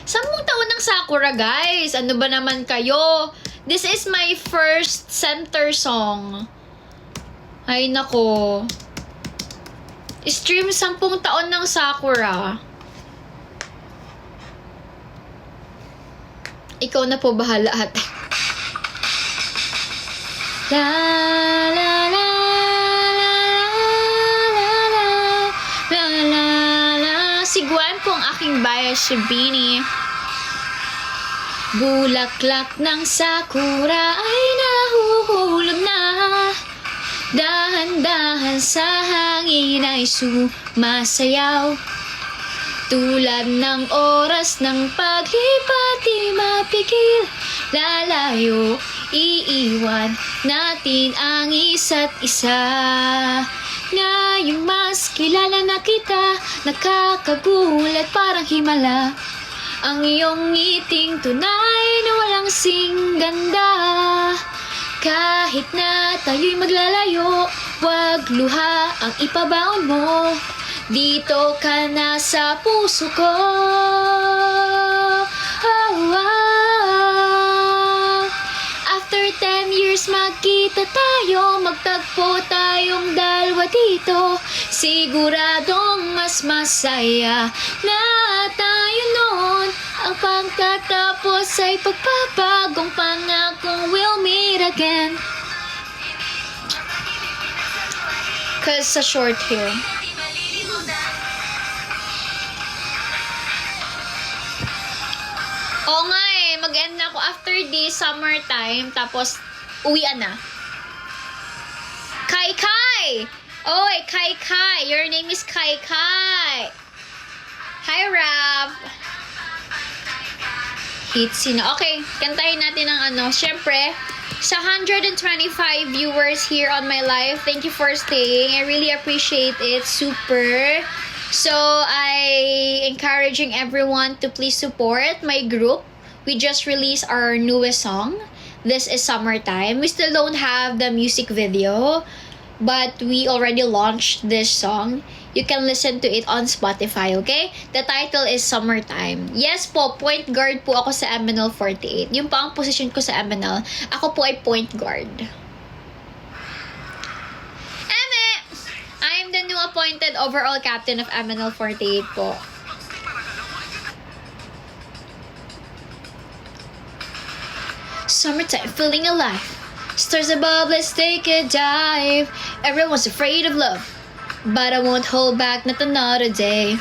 10 taon ng Sakura, guys! Ano ba naman kayo? This is my first center song. Ay, nako. Stream 10 taon ng Sakura. Ikaw na po bahala, ate. La la la la la la la la. Si Gwen po ang aking bias, si Beanie. Bulaklak ng Sakura ay nahuhulog na. Dahan-dahan sa hangin ay sumasayaw. Tulad ng oras ng paglipat di mapigil. Lalayo, iiwan natin ang isa't isa. Ngayong mas kilala na kita, nakakagulat parang himala. Ang iyong ngiting tunay na walang singganda. Kahit na tayo'y maglalayo, wag luha ang ipabaon mo. Dito ka na sa puso ko. After 10 years magkita tayo, magtagpo tayong dalawa dito Siguradong mas masaya na tayo noon. Ang pagkatapos ay pagpapagong pangakong we'll meet again. Cause sa short hair. Oo nga eh, mag-end na ako after this, summertime, tapos uwian na. Kai Kai! Oy, Kai Kai! Your name is Kai Kai! Hi, Rap! Hitsy na. Okay, kantahin natin ang ano. Siyempre, sa 125 viewers here on my live, thank you for staying. I really appreciate it. Super. So, I encouraging everyone to please support my group. We just released our newest song. This is Summertime. We still don't have the music video, but we already launched this song. You can listen to it on Spotify, okay? The title is Summertime. Yes po, point guard po ako sa MNL 48. Yung pa ang position ko sa MNL. Ako po ay point guard. Eme! I am the new appointed overall captain of MNL 48 po. Summertime, feeling alive. Stars above, let's take a dive. Everyone's afraid of love, but I won't hold back, not another day.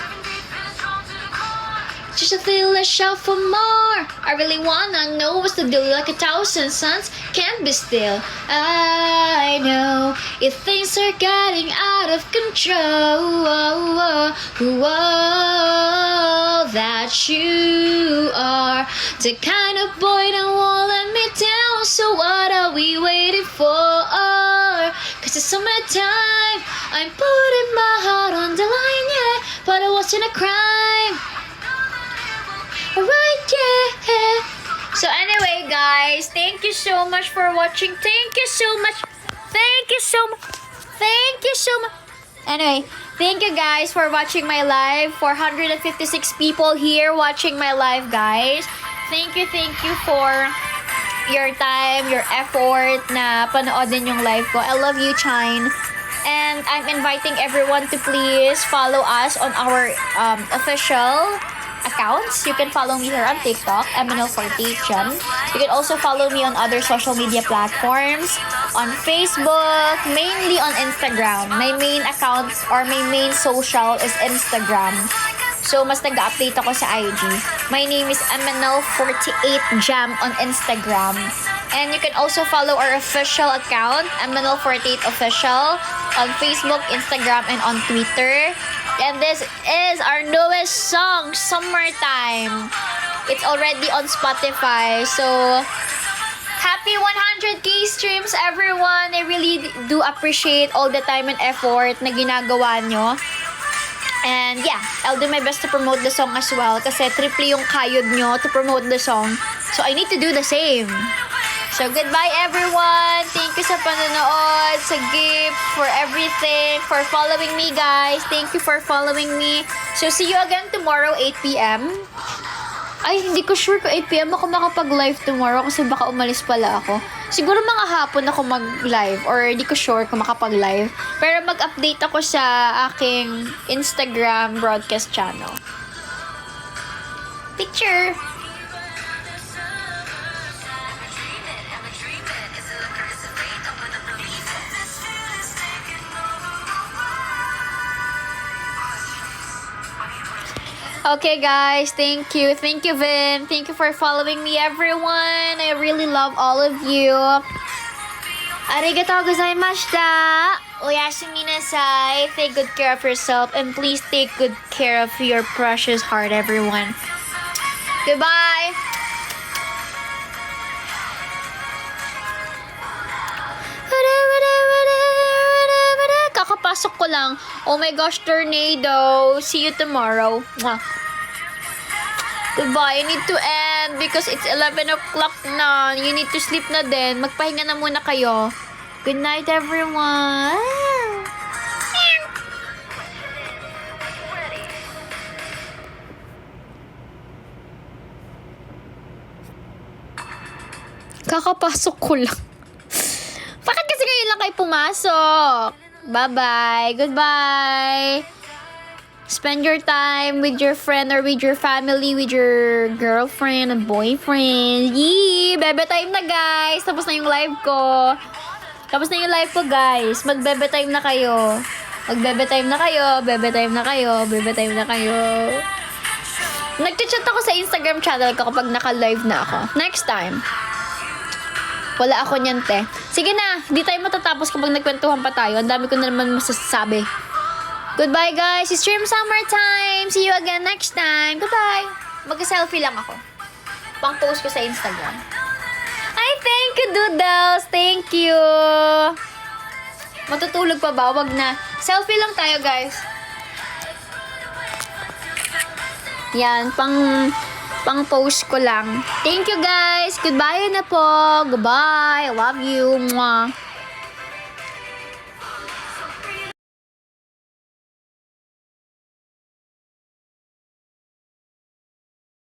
Just a feel a shout for more. I really wanna know what's the deal, like 1,000 suns can't be still. I know if things are getting out of control, that you are the kind of boy that won't let me down. So what are we waiting for? Cause it's summertime, I'm putting my heart on the line, yeah, but it wasn't a crime. Alright, yeah. So anyway, guys, thank you so much for watching. Thank you so much. Thank you so much. Thank you so much. Anyway, thank you guys for watching my live. 456 people here watching my live, guys. Thank you for your time, your effort na panoodin yung live ko. I love you, Chine. And I'm inviting everyone to please follow us on our official accounts. You can follow me here on TikTok, MNL48Gem. You can also follow me on other social media platforms, on Facebook, mainly on Instagram. My main account or my main social is Instagram. So, mas nag-update ako sa IG. My name is MNL48Jam on Instagram. And you can also follow our official account, MNL48Official, on Facebook, Instagram, and on Twitter. And this is our newest song, Summertime. It's already on Spotify. So, happy 100k streams, everyone. I really do appreciate all the time and effort na ginagawa nyo. And yeah, I'll do my best to promote the song as well kasi triple yung kayod nyo to promote the song. So, I need to do the same. So, goodbye everyone. Thank you sa panonood, sa gift, for everything, for following me, guys. Thank you for following me. So, see you again tomorrow, 8 p.m. Ay, hindi ko sure kung 8 p.m. ako makapag-live tomorrow kasi baka umalis pala ako. Siguro mga hapon ako mag-live or hindi ko sure kung makapag-live. Pero mag-update ako sa aking Instagram broadcast channel. Picture! Okay, guys. Thank you. Thank you, Vin. Thank you for following me, everyone. I really love all of you. Arigatou gozaimashita. Oyasumi nasai. Take good care of yourself. And please take good care of your precious heart, everyone. Goodbye. Kakapasok ko lang. Oh my gosh, tornado. See you tomorrow. Mwah. Goodbye. I need to end because it's 11 o'clock na. You need to sleep na din. Magpahinga na muna kayo. Good night, everyone. Kakapasok ko lang. Bakit kasi ngayon lang kayo pumasok? Bye-bye. Goodbye. Spend your time with your friend or with your family, with your girlfriend and boyfriend. Yee! Bebe time na, guys. Tapos na yung live ko. Guys. Mag-bebe time na kayo. Bebe time na kayo. Nag-chat ako sa Instagram channel ko kapag naka-live na ako. Next time. Wala ako niyan, te. Sige na, di tayo matatapos kapag nagkwentuhan pa tayo. Ang dami ko na naman masasabi. Goodbye, guys. Stream summertime. See you again next time. Goodbye. Mag-selfie lang ako. Pang-post ko sa Instagram. Ay, thank you, Doodles. Thank you. Matutulog pa ba? Wag na. Selfie lang tayo, guys. Yan, pang-post ko lang. Thank you, guys. Goodbye na po. Goodbye. I love you. Mwah.